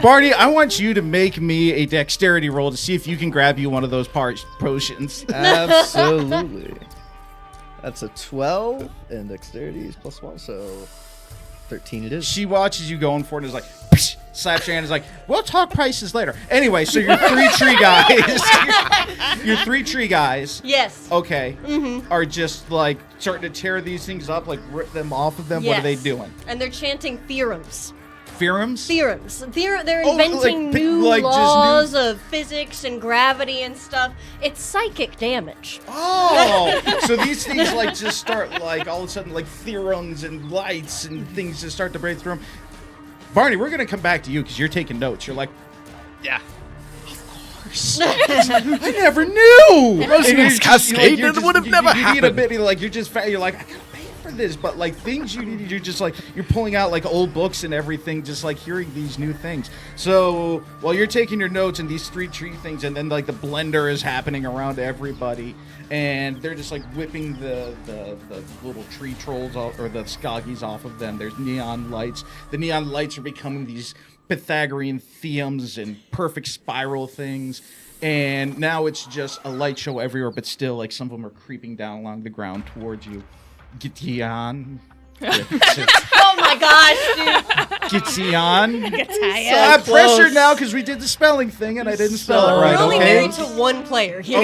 Barney, I want you to make me a dexterity roll to see if you can grab you one of those potions. Absolutely. That's a 12, and dexterity is +1, so 13 it is. She watches you going for it and is like, psh, slaps your hand and is like, we'll talk prices later. Anyway, so you're 3 tree guys. You're 3 tree guys. Yes. Okay. Are just like starting to tear these things up, like rip them off of them. Yes. What are they doing? And they're chanting theorems. Theorems? Theorems. They're Oh, inventing like, new like just laws of physics and gravity and stuff. It's psychic damage. Oh, so these things like just start like all of a sudden like theorems and lights and things just start to break through them. Barney, we're gonna come back to you because you're taking notes. You're like, yeah, of course. I never knew. Roseman's Cascade would have never You need a happened. bit like you're just you're like, I gotta pay for this, but like things you need, you're just like you're pulling out like old books and everything, just like hearing these new things. So while you're taking your notes and these 3 tree things, and then like the blender is happening around everybody, and they're just like whipping the little tree trolls off, or the Skoggies off of them. There's neon lights. The neon lights are becoming these Pythagorean theorems and perfect spiral things. And now it's just a light show everywhere, but still, like, some of them are creeping down along the ground towards you. Gideon. Oh my gosh, dude. Gideon. Tired. I'm pressured now because we did the spelling thing and I didn't spell it right, We're only okay? married to one player here.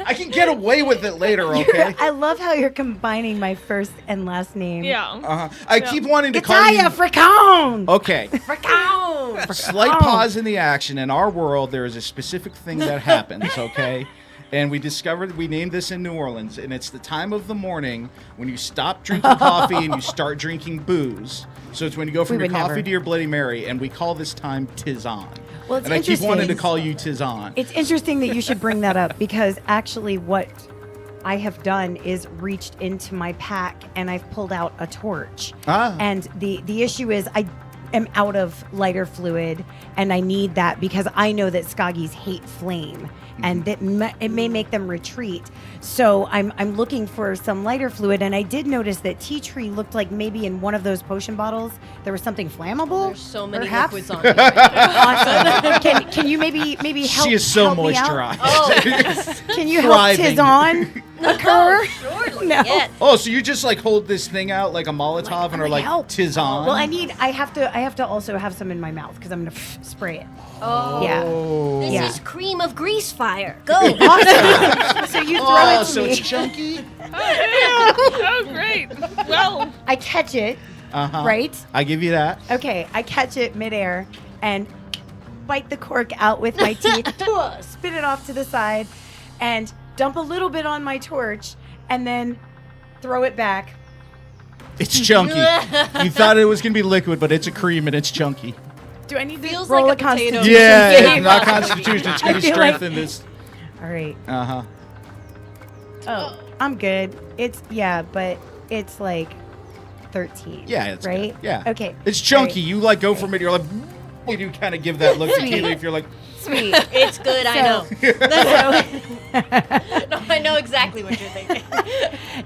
I can get away away with it later, okay? I love how you're combining my first and last name. Yeah. I keep wanting to call Italia you. Fricone! Okay. Fricone! Slight pause in the action. In our world, there is a specific thing that happens, okay? And we named this in New Orleans, and it's the time of the morning when you stop drinking coffee and you start drinking booze. So it's when you go from We your would coffee never. to your Bloody Mary, and we call this time Tizon. Well, it's and I keep wanting to interesting. call you Tizon. It's interesting that you should bring that up because actually what I have done is reached into my pack and I've pulled out a torch. And the issue is I am out of lighter fluid and I need that because I know that Skaggies hate flame and that it may make them retreat. So I'm looking for some lighter fluid, and I did notice that tea tree looked like maybe in one of those potion bottles there was something flammable. There's so many perhaps? liquids on it. Awesome. Can you maybe help? She is so help me out? moisturized. Oh, Can you help Thriving. Tizon occur? surely. No. Yes. Oh, so you just like hold this thing out like a Molotov and are like help. Tizon? Well, I have to also have some in my mouth because I'm gonna spray it. Oh. Yeah. This Yeah. is cream of grease fire. Go. Awesome. So you throw Oh, it to so me. it's chunky? Oh, great. Well, I catch it. Uh-huh. Right. I give you that. Okay. I catch it midair and bite the cork out with my teeth. Spit it off to the side, and dump a little bit on my torch, and then throw it back. It's chunky. You thought it was going to be liquid, but it's a cream and it's chunky. Do I need to Feels roll like a a potato. constitution? Yeah, save? it's not Constitution. It's going I to feel like- strengthen this. All right. Uh-huh. Oh, I'm good. But it's like 13. Yeah, it's right. good. Yeah. Okay. It's chunky. All You like go from it. You're like, and you kind of give that look to Keely if you're like, right. Sweet. It's good, I know. No, I know exactly what you're thinking.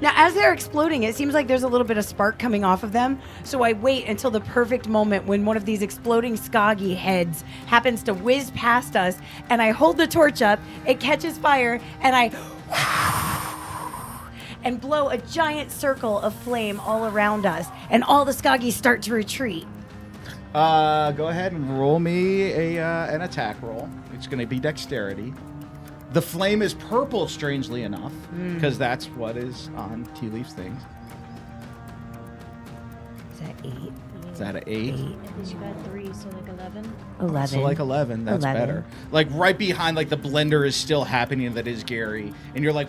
Now, as they're exploding, it seems like there's a little bit of spark coming off of them. So I wait until the perfect moment when one of these exploding Skaggy heads happens to whiz past us, and I hold the torch up. It catches fire, and I and blow a giant circle of flame all around us, and all the Skaggies start to retreat. go ahead and roll me an attack roll. It's going to be dexterity. The flame is purple, strangely enough, because that's what is on Tea Leaf's things. Is that 8? Is that an 8? You got 3, so like 11. 11. So like 11, that's 11. better. Like right behind, like the blender is still happening. That is Gary, and you're like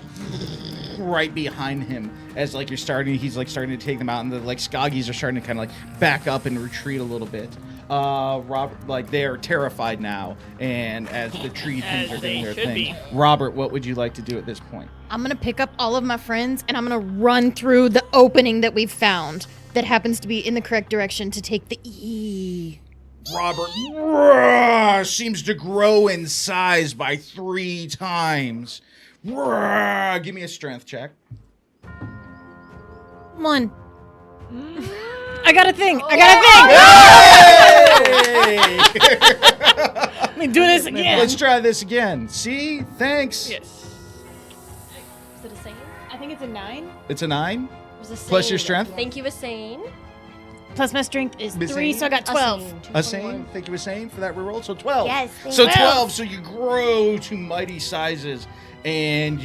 right behind him as like he's starting to take them out, and the like Skaggies are starting to kind of like back up and retreat a little bit. Robert, like they are terrified now, and as the tree things As are doing they their should thing. be. Robert, what would you like to do at this point? I'm gonna pick up all of my friends and I'm gonna run through the opening that we've found that happens to be in the correct direction to take the E. Robert seems to grow in size by 3 times. Give me a strength check. 1. I got a thing. Let me do this again. Let's try this again. See? Thanks. yes. Is it a sane? I think it's a 9. It's a 9. It was a sane. Plus your strength? Thank you, a sane. Plus my strength is Miss 3, Amy? so I got 12. A sane. Think you were sane for that reroll. So 12. Yes, So 12. 12. So you grow to mighty sizes, and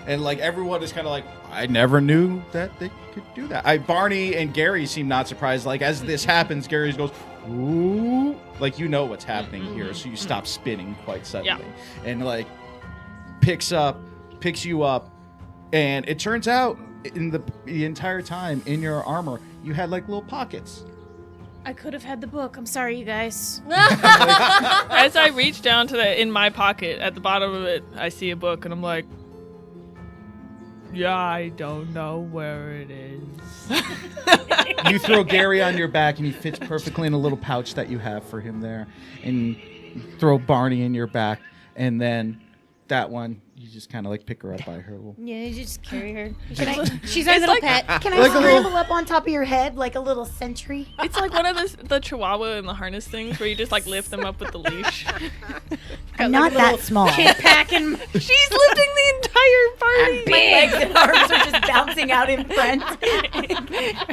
like everyone is kind of like, I never knew that they could do that. Barney and Gary seem not surprised. Like as this happens, Gary goes, ooh, like you know what's happening here, so you stop spinning quite suddenly, and like picks you up, and it turns out in the entire time in your armor you had like little pockets. I could have had the book. I'm sorry, you guys. As I reach down to in my pocket, at the bottom of it, I see a book, and I'm like, yeah, I don't know where it is. You throw Gary on your back, and he fits perfectly in a little pouch that you have for him there. And you throw Barney in your back, and then that one, you just kind of like pick her up by her little... Yeah, you just carry her. She's our little like- pet. Can I Like a little- scramble up on top of your head like a little sentry? It's like one of the chihuahua and the harness things where you just like lift them up with the leash. I'm not that small. Packing. She's lifting the entire party. My legs and arms are just bouncing out in front.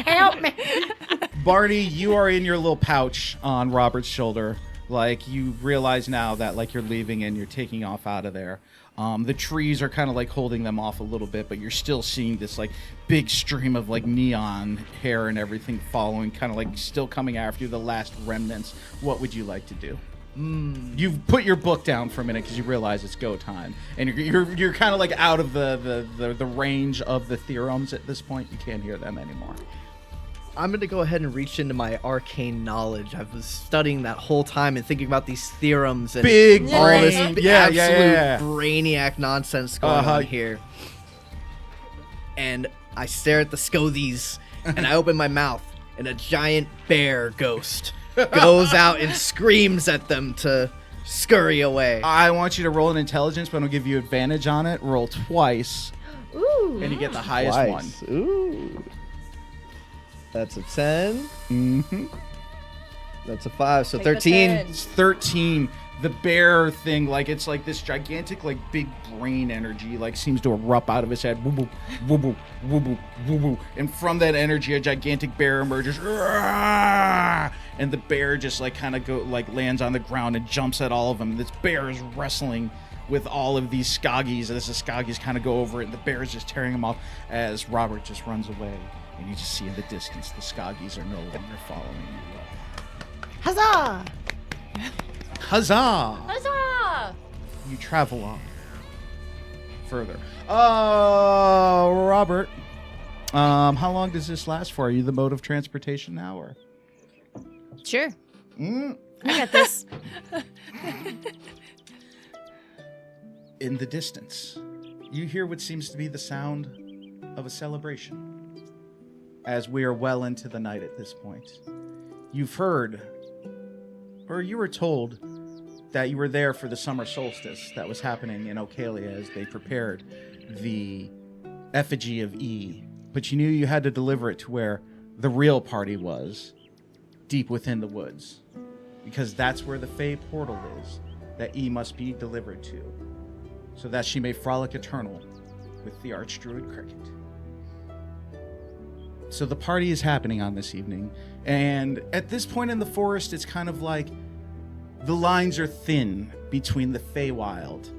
Help me. Barney, you are in your little pouch on Robert's shoulder. Like, you realize now that, like, you're leaving and you're taking off out of there. The trees are kind of like holding them off a little bit, but you're still seeing this like big stream of like neon hair and everything following, kind of like still coming after you, the last remnants. What would you like to do? You've put your book down for a minute because you realize it's go time, and you're kind of like out of the range of the theorems at this point. You can't hear them anymore. I'm going to go ahead and reach into my arcane knowledge. I was studying that whole time and thinking about these theorems and Big all this brain. absolute brainiac nonsense going on here. And I stare at the scoties and I open my mouth and a giant bear ghost goes out and screams at them to scurry away. I want you to roll an intelligence, but I'll give you advantage on it. Roll twice, Ooh. and you get the highest Twice. one. Ooh. That's a 10. Mm-hmm. That's a 5, so Take the 13. 10. It's 13. The bear thing, like it's like this gigantic, like big brain energy, like seems to erupt out of his head. Woo boo, woo boo, woo boo, woo boo. And from that energy, a gigantic bear emerges. And the bear just like kind of lands on the ground and jumps at all of them. This bear is wrestling with all of these Skaggies as the Skaggies kind of go over it, and the bear is just tearing them off as Robert just runs away. And you just see in the distance the Skaggies are no longer following you. Huzzah! Huzzah! Huzzah! You travel on further. Robert, how long does this last for? Are you the mode of transportation now, or? Sure. Mm. I got this. In the distance, you hear what seems to be the sound of a celebration. As we are well into the night at this point, you've heard, or you were told, that you were there for the summer solstice that was happening in Ocalia as they prepared the effigy of E. But you knew you had to deliver it to where the real party was, deep within the woods, because that's where the Fey portal is that E must be delivered to, so that she may frolic eternal with the Archdruid Cricket. So the party is happening on this evening, and at this point in the forest, it's kind of like the lines are thin between the Feywild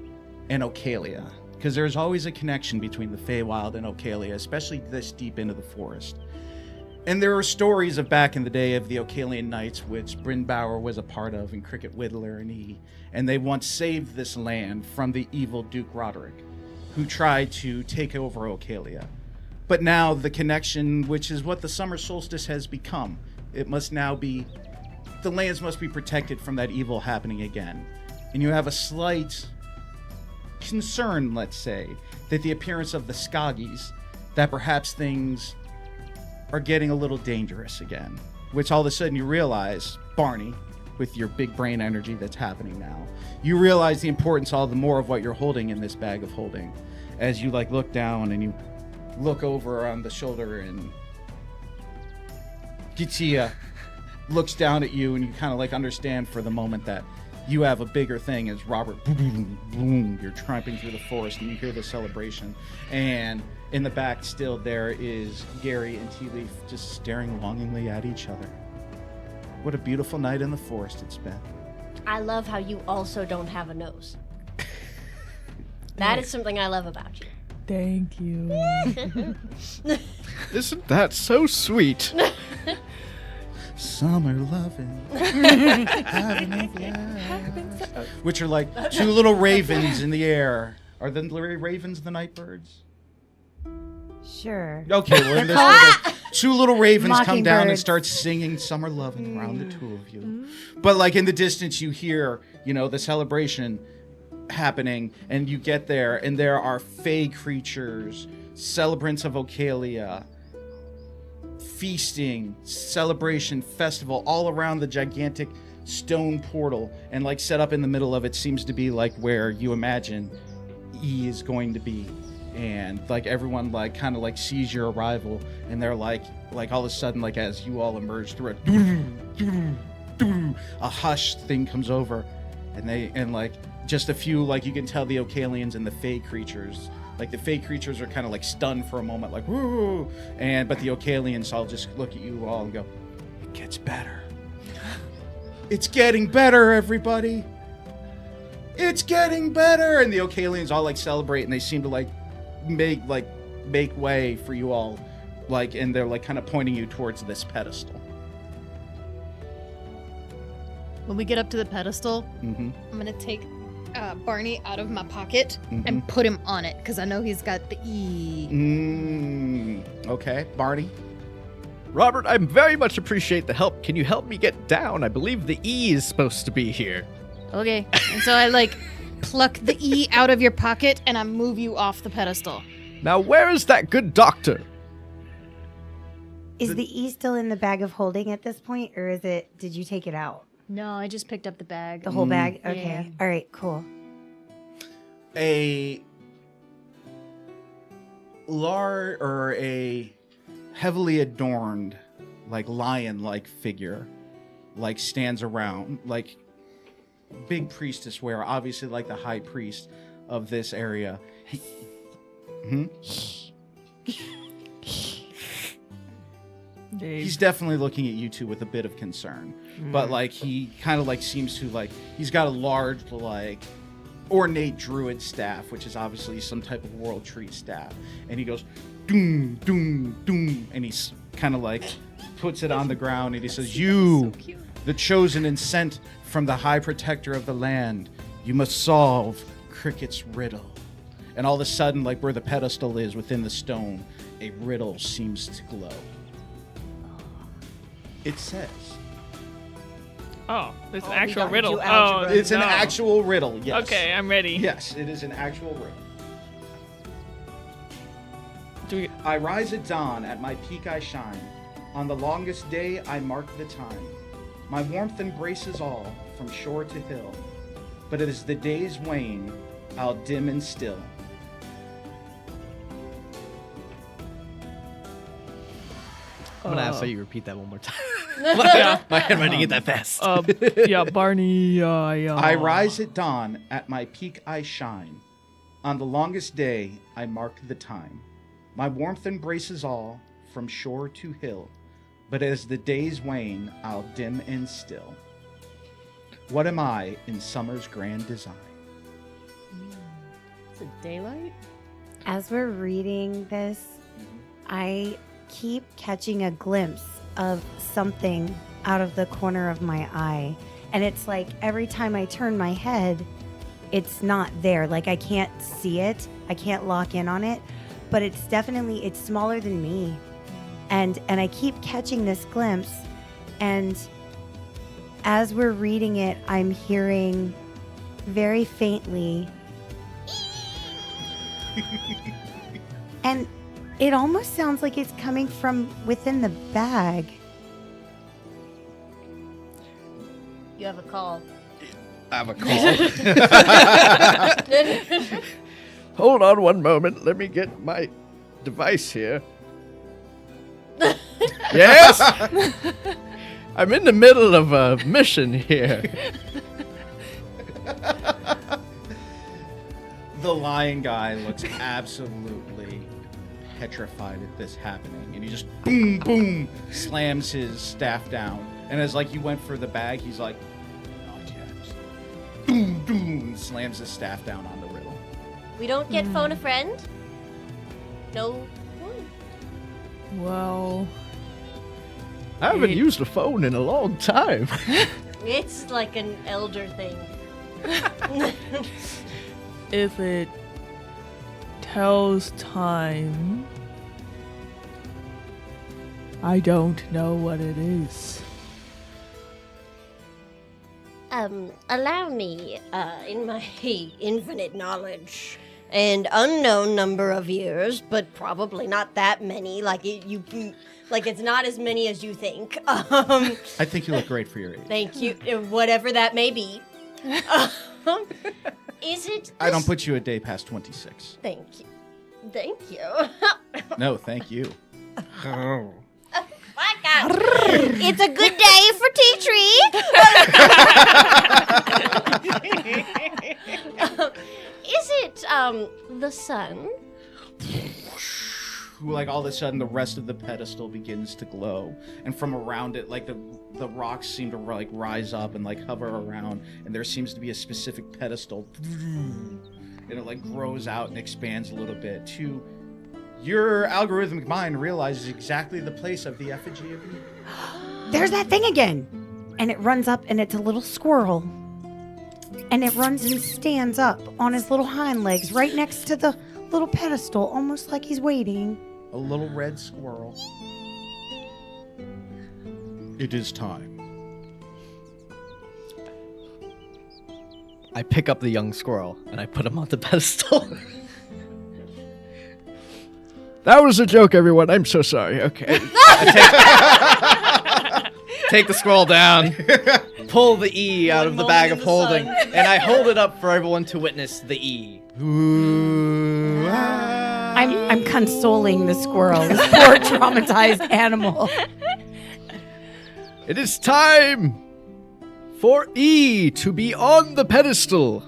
and Ocalia, because there's always a connection between the Feywild and Ocalia, especially this deep into the forest. And there are stories of back in the day of the Ocalian Knights, which Bryn Bauer was a part of, and Cricket Whittler and E, and they once saved this land from the evil Duke Roderick, who tried to take over Ocalia. But now the connection, which is what the summer solstice has become, it must now be, the lands must be protected from that evil happening again. And you have a slight concern, let's say, that the appearance of the Skaggies, that perhaps things are getting a little dangerous again. Which all of a sudden you realize, Barney, with your big brain energy that's happening now, you realize the importance all the more of what you're holding in this bag of holding. As you look down and you look over on the shoulder, and Gitia looks down at you, and you kind of understand for the moment that you have a bigger thing as Robert, boom, boom, boom, you're tramping through the forest, and you hear the celebration. And in the back still there is Gary and Tea Leaf just staring longingly at each other. What a beautiful night in the forest it's been. I love how you also don't have a nose. That is something I love about you. Thank you. Isn't that so sweet? Summer loving, having a blast. Which are like two little ravens in the air. Are the ravens the night birds? Sure. Okay, well, there's two little ravens come down and Mockingbirds. start singing Summer Loving around the two of you. But in the distance you hear, the celebration happening, and you get there, and there are fey creatures, celebrants of Ocalia, feasting, celebration, festival, all around the gigantic stone portal, and set up in the middle of it seems to be where you imagine E is going to be. And everyone kind of sees your arrival, and they're like all of a sudden, as you all emerge through it, a hush thing comes over, and just a few, you can tell the Ocalians and the Fey creatures, the Fey creatures are kind of stunned for a moment, woo, but the Ocalians all just look at you all and go, it gets better. It's getting better, everybody. it's getting better. And the Ocalians all like celebrate, and they seem to like make way for you all, like, and they're like kind of pointing you towards this pedestal. When we get up to the pedestal, Mm-hmm. I'm gonna take Barney out of my pocket Mhm. and put him on it because I know he's got the E. Okay, Barney. Robert, I very much appreciate the help. Can you help me get down? I believe the E is supposed to be here. Okay. And so I like pluck the E out of your pocket and I move you off the pedestal. Now, where is that good doctor? Is the E still in the bag of holding at this point, or is it? Did you take it out? No, I just picked up the bag. The whole bag? Okay. Yeah. All right, cool. A heavily adorned, like lion-like figure, like stands around, like big priestess wear, obviously like the high priest of this area. He's definitely looking at you two with a bit of concern, but like he kind of like seems to like he's got a large like ornate druid staff, which is obviously some type of world tree staff, and he goes doom doom doom, and he's kind of like puts it on the ground, and he says, "You, the chosen and sent from the High Protector of the land, you must solve Cricket's riddle." And all of a sudden, like where the pedestal is within the stone, a riddle seems to glow. It says, Oh, it's an Oh, we actual got riddle. you Oh, algebra. it's an no. actual riddle, yes. Okay, I'm ready. Yes, it is an actual riddle. Do we, I rise at dawn, at my peak I shine. On the longest day I mark the time. My warmth embraces all, from shore to hill. But as the days wane, I'll dim and still. I'm gonna ask how you repeat that one more time. yeah. My handwriting ain't that fast. Yeah, Barney. Yeah. I rise at dawn, at my peak I shine. On the longest day I mark the time. My warmth embraces all, from shore to hill. But as the days wane, I'll dim and still. What am I in summer's grand design? Is it daylight? As we're reading this, I keep catching a glimpse of something out of the corner of my eye. And it's like every time I turn my head, it's not there. Like I can't see it. I can't lock in on it. But it's definitely, it's smaller than me. And I keep catching this glimpse. And as we're reading it, I'm hearing very faintly. And it almost sounds like it's coming from within the bag. You have a call. I have a call. Hold on one moment. Let me get my device here. Yes? I'm in the middle of a mission here. The lion guy looks absolutely petrified at this happening, and he just boom, boom, slams his staff down. And as like you went for the bag, he's like, not yet. Boom, boom, slams his staff down on the riddle. We don't get phone a friend? No one. Well, I haven't used a phone in a long time. It's like an elder thing. if it tells time, I don't know what it is. Allow me, in my infinite knowledge and unknown number of years, but probably not that many, like it's not as many as you think. I think you look great for your age. Thank you, whatever that may be. Is it? I don't put you a day past 26. Thank you. Thank you. No, thank you. My God. It's a good day for tea tree. Is it, the sun? like all of a sudden the rest of the pedestal begins to glow, and from around it, like the rocks seem to like rise up and like hover around, and there seems to be a specific pedestal, and it like grows out and expands a little bit. To your algorithmic mind realizes exactly the place of the effigy of Eve. There's that thing again. And it runs up, and it's a little squirrel. And it runs and stands up on his little hind legs right next to the little pedestal, almost like he's waiting. A little red squirrel. It is time. I pick up the young squirrel and I put him on the pedestal. That was a joke, everyone. I'm so sorry. Okay. Take the squirrel down, pull the E out of the bag of holding, and I hold it up for everyone to witness the E. Ooh, I'm consoling the squirrel, this poor traumatized animal. It is time for E to be on the pedestal.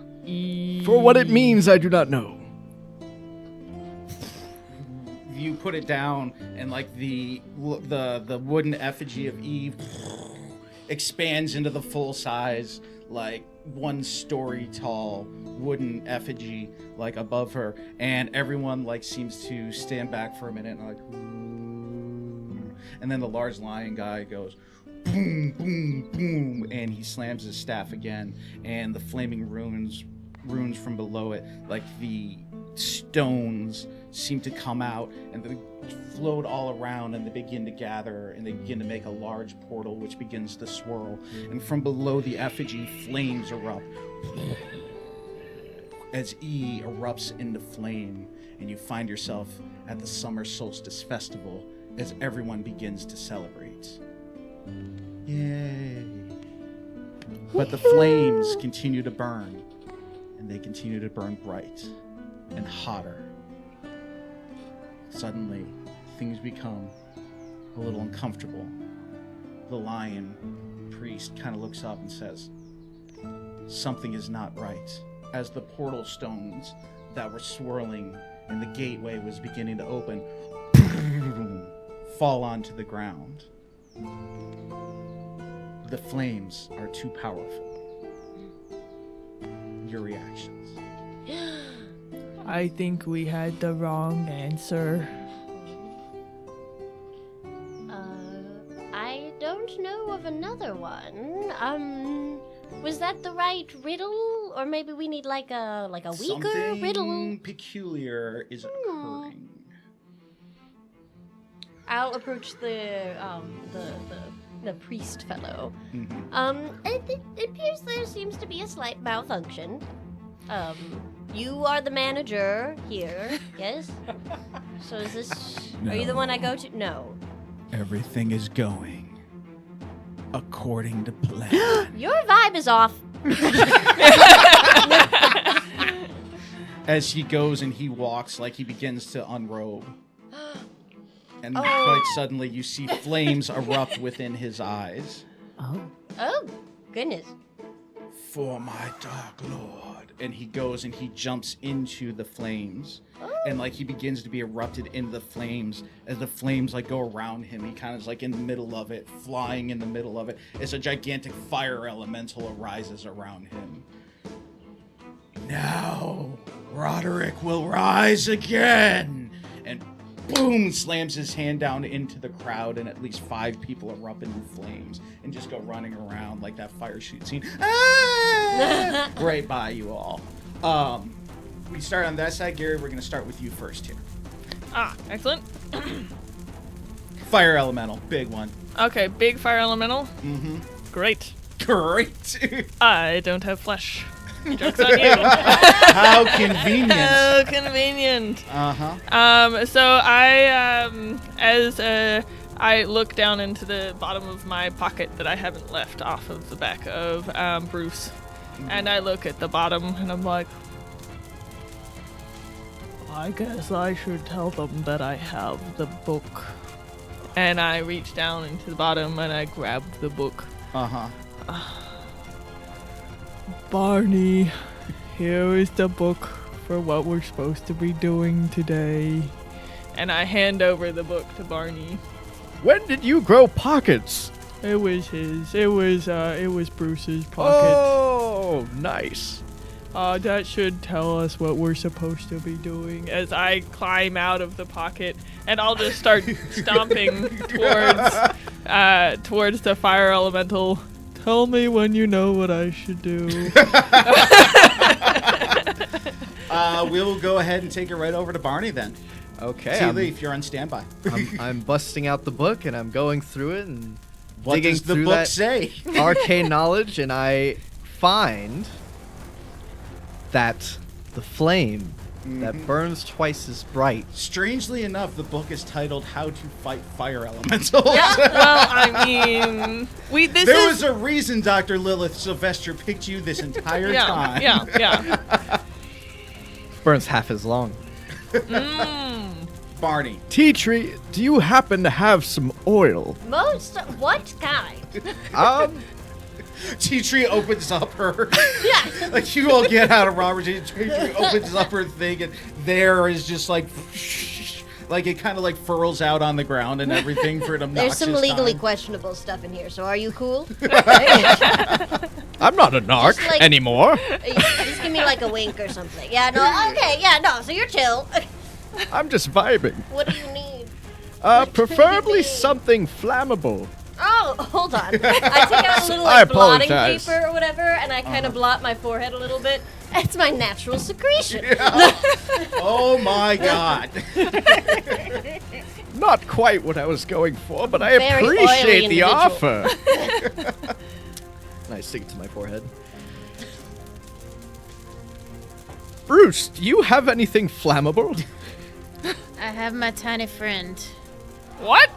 For what it means, I do not know. You put it down, and like the wooden effigy of Eve expands into the full size, like 1 story tall wooden effigy like above her, and everyone like seems to stand back for a minute and like, ooh. And then the large lion guy goes boom, boom, boom, and he slams his staff again, and the flaming runes from below it, like the stones seem to come out and they float all around, and they begin to gather, and they begin to make a large portal which begins to swirl, and from below the effigy flames erupt as E erupts into flame, and you find yourself at the summer solstice festival as everyone begins to celebrate. Yay. But the flames continue to burn, and they continue to burn bright and hotter. Suddenly, things become a little uncomfortable. The lion priest kind of looks up and says, "Something is not right." As the portal stones that were swirling and the gateway was beginning to open fall onto the ground. The flames are too powerful. Your reactions? I think we had the wrong answer. I don't know of another one. Was that the right riddle? Or maybe we need like a weaker Something riddle? peculiar is occurring. I'll approach the priest fellow. It appears there seems to be a slight malfunction. You are the manager here, yes? So is this... Are you the one I go to? No. Everything is going according to plan. Your vibe is off. As he goes and he walks, like he begins to unrobe. And quite suddenly you see flames erupt within his eyes. Oh, goodness. For my dark lord. And he goes and he jumps into the flames. And like he begins to be erupted into the flames. As the flames like go around him, he kind of is like in the middle of it, flying in the middle of it. As a gigantic fire elemental arises around him. Now, Roderick will rise again. And boom, slams his hand down into the crowd, and at least 5 people erupt into flames and just go running around like that fire shoot scene. Ah! Right by you all. We start on that side. Gary, we're going to start with you first here. Excellent. Fire elemental, big one. Okay, big fire elemental. Mm-hmm. Great. Great. I don't have flesh. Joke's on you. How convenient. How convenient. Uh-huh. So I look down into the bottom of my pocket that I haven't left off of the back of Bruce, and I look at the bottom and I'm like, I guess I should tell them that I have the book. And I reach down into the bottom and I grab the book. Uh-huh. Barney, here is the book for what we're supposed to be doing today. And I hand over the book to Barney. When did you grow pockets? It was his. It was Bruce's pocket. Oh, nice. That should tell us what we're supposed to be doing. As I climb out of the pocket, and I'll just start stomping towards the fire elemental. Tell me when you know what I should do. We'll go ahead and take it right over to Barney then. Okay. Tea Leaf, you're on standby. I'm busting out the book and I'm going through it and What digging does the through book that say? arcane knowledge, and I find that the flame that burns twice as bright. Strangely enough, the book is titled "How to Fight Fire Elementals." Yeah, well, I mean, There was a reason Dr. Lilith Sylvester picked you this entire time. Yeah. Burns half as long. Barney. Tea Tree, do you happen to have some oil? What kind? Tea Tree opens up her. Yeah. Like you all get out of Robert. Tea Tree opens up her thing, and there is just like it kind of like furls out on the ground and everything for an obnoxious There's some legally time. questionable stuff in here, so are you cool? I'm not a narc Just like- anymore. Just give me like a wink or something. Yeah, no, okay, yeah, no, so you're chill. I'm just vibing. What do you need? Preferably mean? something flammable. Oh, hold on. I take out a little I like blotting apologize. paper or whatever, and I kind of blot my forehead a little bit. It's my natural secretion. Oh my God. Not quite what I was going for, but I Very oily appreciate the individual. offer. And I stick it to my forehead. Bruce, do you have anything flammable? I have my tiny friend. What?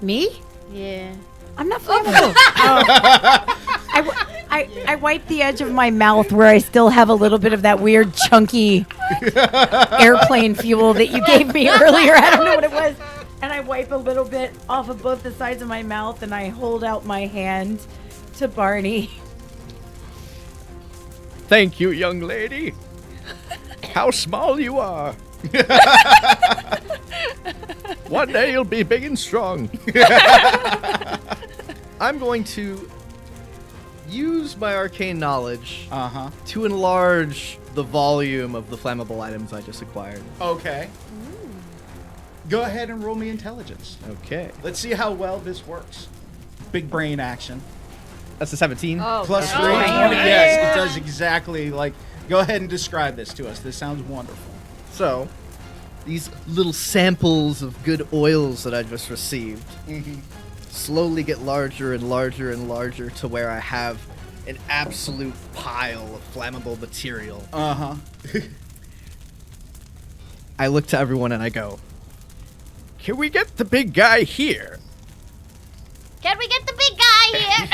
Me? Yeah. I'm not flammable. I wipe the edge of my mouth where I still have a little bit of that weird chunky airplane fuel that you gave me earlier. I don't know what it was. And I wipe a little bit off of both the sides of my mouth, and I hold out my hand to Barney. Thank you, young lady. How small you are. One day you'll be big and strong. I'm going to use my arcane knowledge Uh-huh. to enlarge the volume of the flammable items I just acquired. Okay. Go ahead and roll me intelligence. Okay. Let's see how well this works. Big brain action. That's a 17. Oh, Plus God. 3. Oh, Yes, it does exactly like. Go ahead and describe this to us. This sounds wonderful. So, these little samples of good oils that I just received slowly get larger and larger and larger to where I have an absolute pile of flammable material. Uh-huh. I look to everyone and I go, Can we get the big guy here? Can we get the big guy here?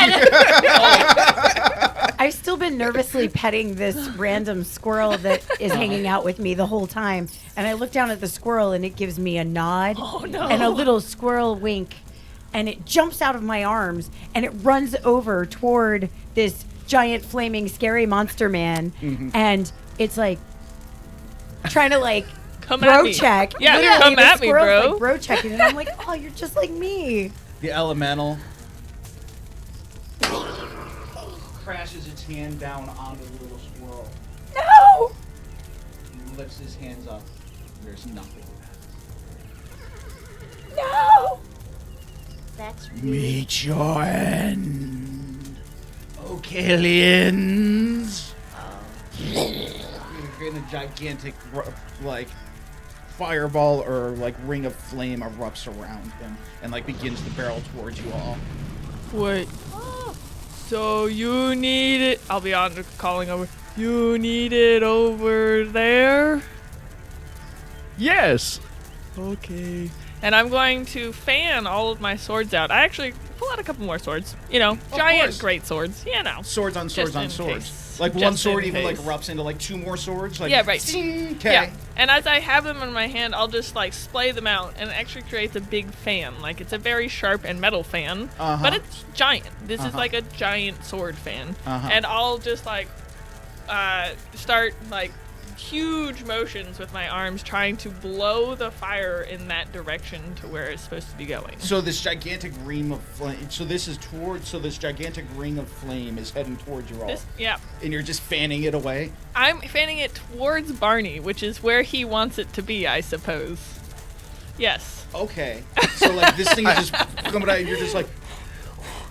I've still been nervously petting this random squirrel that is hanging out with me the whole time. And I look down at the squirrel and it gives me a nod and a little squirrel wink. And it jumps out of my arms and it runs over toward this giant flaming scary monster man. And it's like trying to like Come at bro me. check. Yeah, Literally, come the at me, squirrel's, bro. like bro checking. And I'm like, oh, you're just like me. The elemental crashes its hand down onto the little squirrel. No! He lifts his hands up. There's nothing. No! That's Meet your end, Ocalians. In a gigantic, like, fireball or like ring of flame erupts around him and like begins to barrel towards you all. Wait. So you need it. I'll be on calling over. You need it over there? Yes. Okay. And I'm going to fan all of my swords out. I actually pull out a couple more swords. You know, giant course. great swords. You know. Swords on swords Just on in swords. case. Like one Just sword in even like case. erupts into like two more swords. Like, Yeah, right. Okay. Yeah. And as I have them in my hand, I'll just like splay them out, and it actually creates a big fan. Like it's a very sharp and metal fan, Uh-huh. but it's giant. This is Uh-huh. like a giant sword fan, Uh-huh. and I'll just like start like huge motions with my arms trying to blow the fire in that direction to where it's supposed to be going. So this gigantic ring of flame. So this gigantic ring of flame is heading towards you all. Yeah. And you're just fanning it away. I'm fanning it towards Barney, which is where he wants it to be, I suppose. Yes. Okay. So like this thing is just coming out, and you're just like.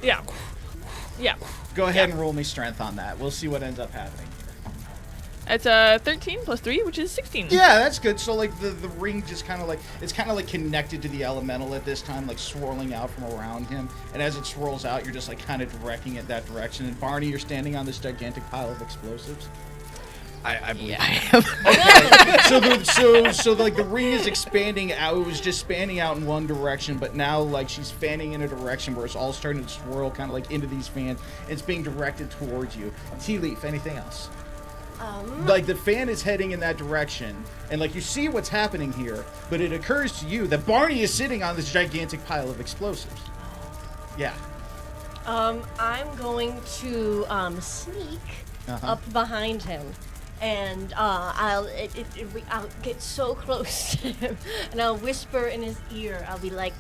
Yeah. Yeah. Go ahead and roll me strength on that. We'll see what ends up happening. It's 13 plus 3, which is 16. Yeah, that's good. So like the ring just kind of like it's kind of like connected to the elemental at this time, like swirling out from around him. And as it swirls out, you're just like kind of directing it that direction. And Barney, you're standing on this gigantic pile of explosives. I believe Yeah. I am. Okay. So like the ring is expanding out. It was just spanning out in one direction, but now like she's fanning in a direction where it's all starting to swirl, kind of like into these fans. And it's being directed towards you. Tea Leaf, anything else? Like the fan is heading in that direction, and like you see what's happening here, but it occurs to you that Barney is sitting on this gigantic pile of explosives. Yeah. I'm going to sneak up behind him, and I'll get so close to him, and I'll whisper in his ear. I'll be like,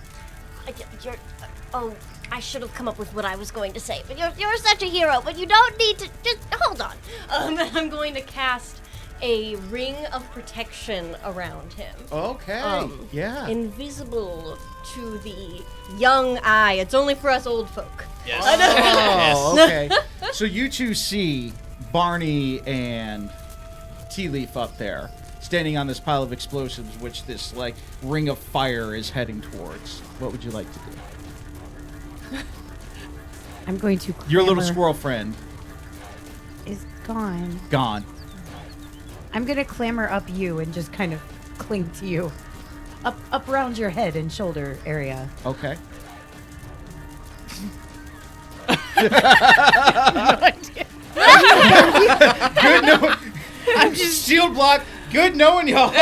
I should have come up with what I was going to say, but you're such a hero, but you don't need to, just hold on. And I'm going to cast a ring of protection around him. Okay. Yeah. Invisible to the young eye. It's only for us old folk. Yes. Oh, okay. So you two see Barney and Tea Leaf up there, standing on this pile of explosives, which this like ring of fire is heading towards. What would you like to do? I'm going to. Your little clamber- squirrel friend is gone. gone. I'm gonna clamber up you and just kind of cling to you, up around your head and shoulder area. Okay. Good no. I'm just shield block. Good knowing y'all.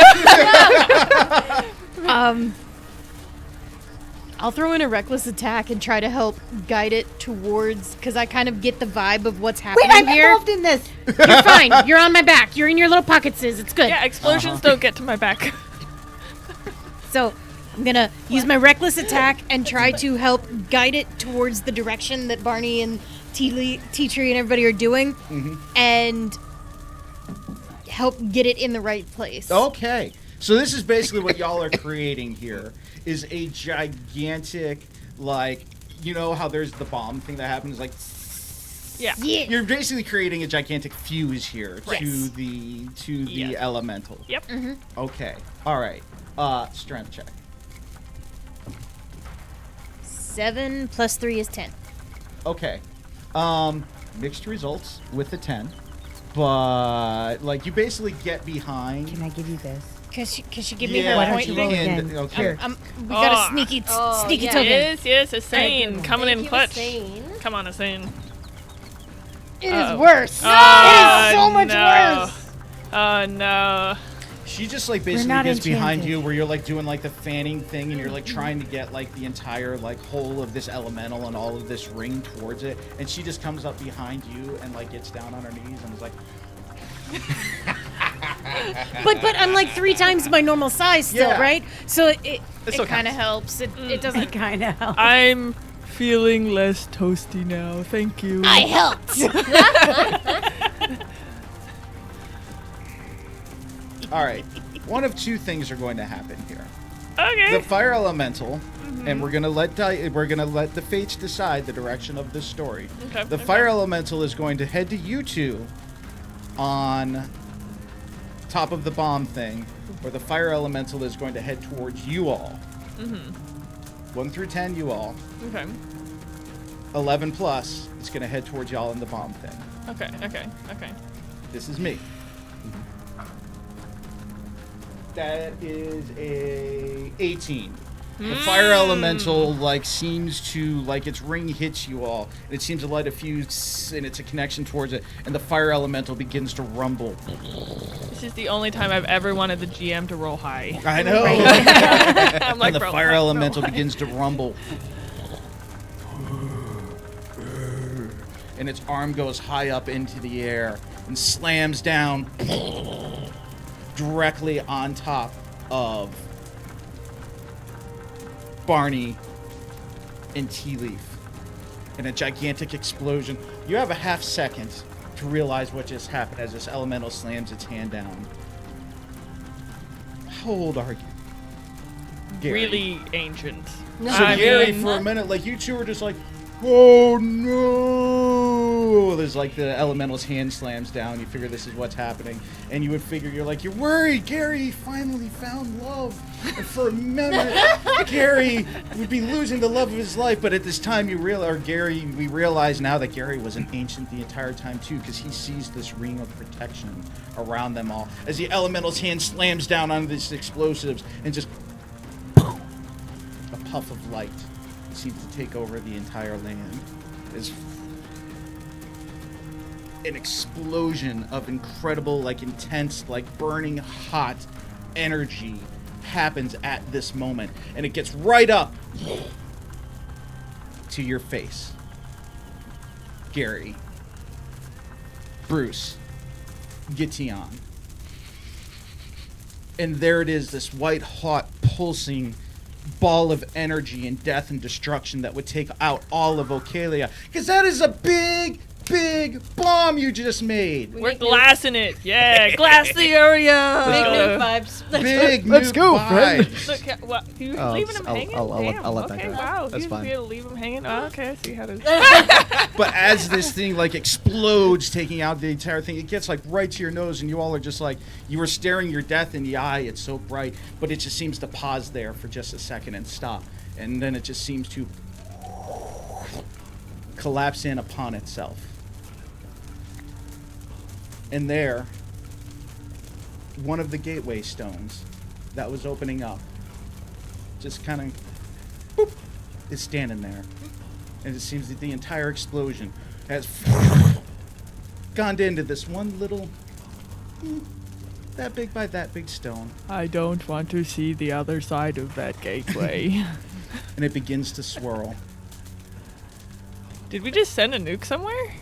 I'll throw in a reckless attack and try to help guide it towards, because I kind of get the vibe of what's happening Wait, I'm here. involved in this. You're fine. You're on my back. You're in your little pockets. It's good. Yeah, explosions don't get to my back. So I'm gonna use my reckless attack and try to help guide it towards the direction that Barney and Tea Tree and everybody are doing, and help get it in the right place. Okay. So this is basically what y'all are creating here is a gigantic, like, you know how there's the bomb thing that happens, like, Yeah. you're basically creating a gigantic fuse here Yes. to the elemental. Yep. Okay. All right. Strength check. 7 plus 3 is 10. Okay. Mixed results with the 10. But like you basically get behind. Can I give you this? Can she give me Yeah, her Why don't point you thing? roll again? Okay. Here. We got Oh. a sneaky Oh, yeah. token. Yes, Asane. Coming Thank in you, clutch. Asane. Come on, Asane. It Uh-oh. is worse. Oh, It is so much no. worse. Oh, no. She just like basically not gets behind enchanted. you where you're like doing like the fanning thing and you're like trying to get like the entire like whole of this elemental and all of this ring towards it, and she just comes up behind you and like gets down on her knees and is like, But I'm like 3 times my normal size still, Yeah. right? So it still kind of counts. helps. It doesn't. Kind of. I'm feeling less toasty now. Thank you. I helped. all right, one of two things are going to happen here. Okay. The fire elemental, and we're gonna let the fates decide the direction of this story. Okay, The okay. fire elemental is going to head to you two on top of the bomb thing, where the fire elemental is going to head towards you all. 1 through 10, you all. Okay. 11 plus, it's going to head towards y'all in the bomb thing. Okay. This is me. That is a 18. The fire elemental like seems to like its ring hits you all, and it seems to light a fuse, and it's a connection towards it, and the fire elemental begins to rumble. This is the only time I've ever wanted the GM to roll high. I know. I'm like, And the roll fire high, roll elemental high. begins to rumble. And its arm goes high up into the air and slams down directly on top of Barney and Tea Leaf in a gigantic explosion. You have a half second to realize what just happened as this elemental slams its hand down. How old are you? Gary. Really ancient. So Gary, for a minute, like you two were just like, oh no! There's like the elemental's hand slams down. You figure this is what's happening, and you would figure you're worried. Gary finally found love, and for a minute, Gary would be losing the love of his life. But at this time, we realize now that Gary was an ancient the entire time too, because he sees this ring of protection around them all as the elemental's hand slams down onto these explosives and just. A puff of light seems to take over the entire land. As an explosion of incredible, intense, burning hot energy happens at this moment, and it gets right up to your face. Gary, Bruce, Gition. And there it is, this white hot pulsing ball of energy and death and destruction that would take out all of Ocalia. Because that is a big, big bomb you just made. We're glassing it. Yeah, glass the area. Big nuke vibes. Big Let's nuke go, friend. vibes. Look, what? You Oh, leaving him hanging? I'll let that okay, go. wow. That's you fine. Just leave him hanging? Oh, okay, I see how to... But as this thing explodes, taking out the entire thing, it gets right to your nose, and you all are just you were staring your death in the eye. It's so bright, but it just seems to pause there for just a second and stop, and then it just seems to collapse in upon itself. And there, one of the gateway stones that was opening up just kind of boop, is standing there. And it seems that the entire explosion has gone into this one little, that big by that big stone. I don't want to see the other side of that gateway. And it begins to swirl. Did we just send a nuke somewhere?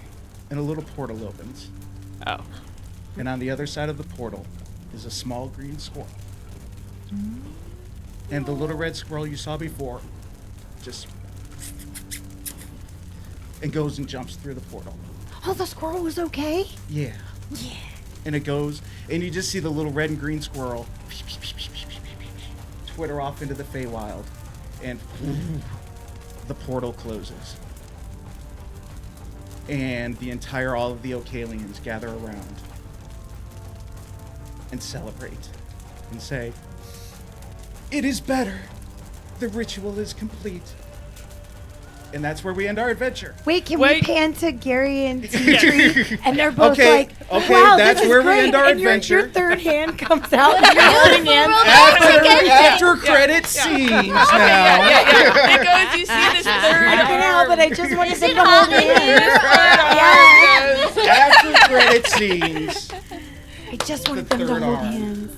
And a little portal opens. Oh. And on the other side of the portal is a small green squirrel. And the little red squirrel you saw before just and goes and jumps through the portal. Oh, the squirrel was okay? Yeah. And it goes, and you just see the little red and green squirrel twitter off into the Feywild, and the portal closes. And all of the Ocalians gather around and celebrate and say, "It is better. The ritual is complete." And that's where we end our adventure. Wait, can Wait. we pan to Gary and T-Tree? And they're both Okay, wow, that's this is where we great. end our and adventure. Your third hand comes out. And you're holding hands. After credit scenes now. Yeah. Because you see this third I can help arm. it. I just wanted them to hold hands. After credit scenes. I just wanted The them to third hold arm. hands.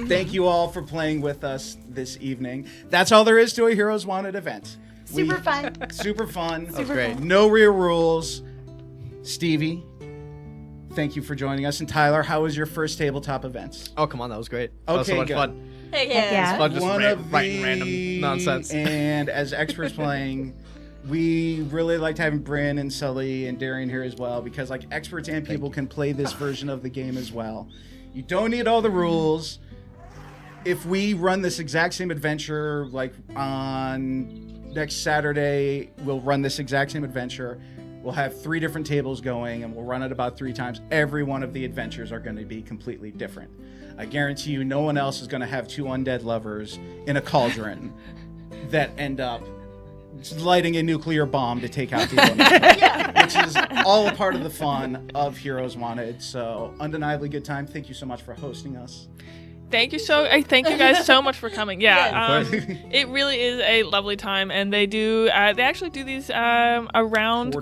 Thank you all for playing with us this evening. That's all there is to a Heroes Wanted event. Super fun. Super fun. Super great. fun. No real rules. Stevie, thank you for joining us. And Tyler, how was your first tabletop events? Oh, come on, that was great. That was so Okay, much good. fun. Heck Heck yeah. Fun just One of writing the- random nonsense. And as experts playing, we really liked having Bryn and Sully and Darian here as well, because experts and people can play this version of the game as well. You don't need all the rules. If we run this exact same adventure on next Saturday, we'll run this exact same adventure. We'll have 3 different tables going, and we'll run it about 3 times. Every one of the adventures are going to be completely different. I guarantee you no one else is going to have 2 undead lovers in a cauldron that end up lighting a nuclear bomb to take out the other, which is all a part of the fun of Heroes Wanted. So, undeniably good time. Thank you so much for hosting us. Thank you guys so much for coming. Yeah, Of course. it really is a lovely time, and they actually do these around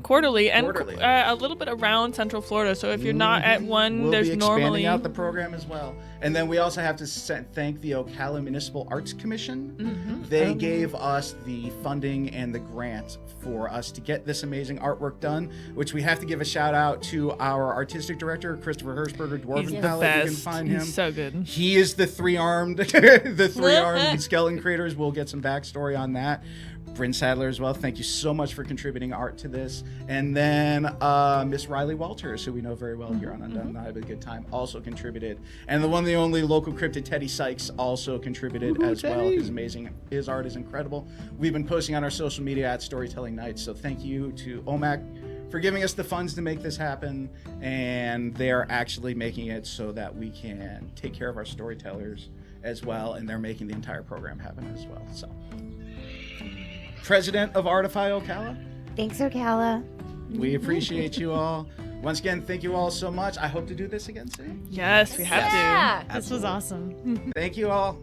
quarterly and Quarterly. a little bit around Central Florida. So if you're not at one, We'll there's be expanding normally out the program as well. And then we also have to thank the Ocala Municipal Arts Commission. They gave us the funding and the grant for us to get this amazing artwork done, which we have to give a shout out to our artistic director, Christopher Hirschberger, Dwarven He's the Palette. You can best. find him. He's so good. He is the three-armed, the three-armed skeleton creators. We'll get some backstory on that. Bryn Sadler as well. Thank you so much for contributing art to this. And then Miss Riley Walters, who we know very well here on Undeniably Good Time, also contributed. And the one, the only local cryptid, Teddy Sykes, also contributed as well. His art is incredible. We've been posting on our social media at Storytelling Nights. So thank you to OMAC for giving us the funds to make this happen. And they are actually making it so that we can take care of our storytellers as well. And they're making the entire program happen as well. So, President of Artify Ocala, Thanks, Ocala. we appreciate you all. Once again, thank you all so much. I hope to do this again soon. Yes, we have to. Yeah. This was awesome. Thank you all.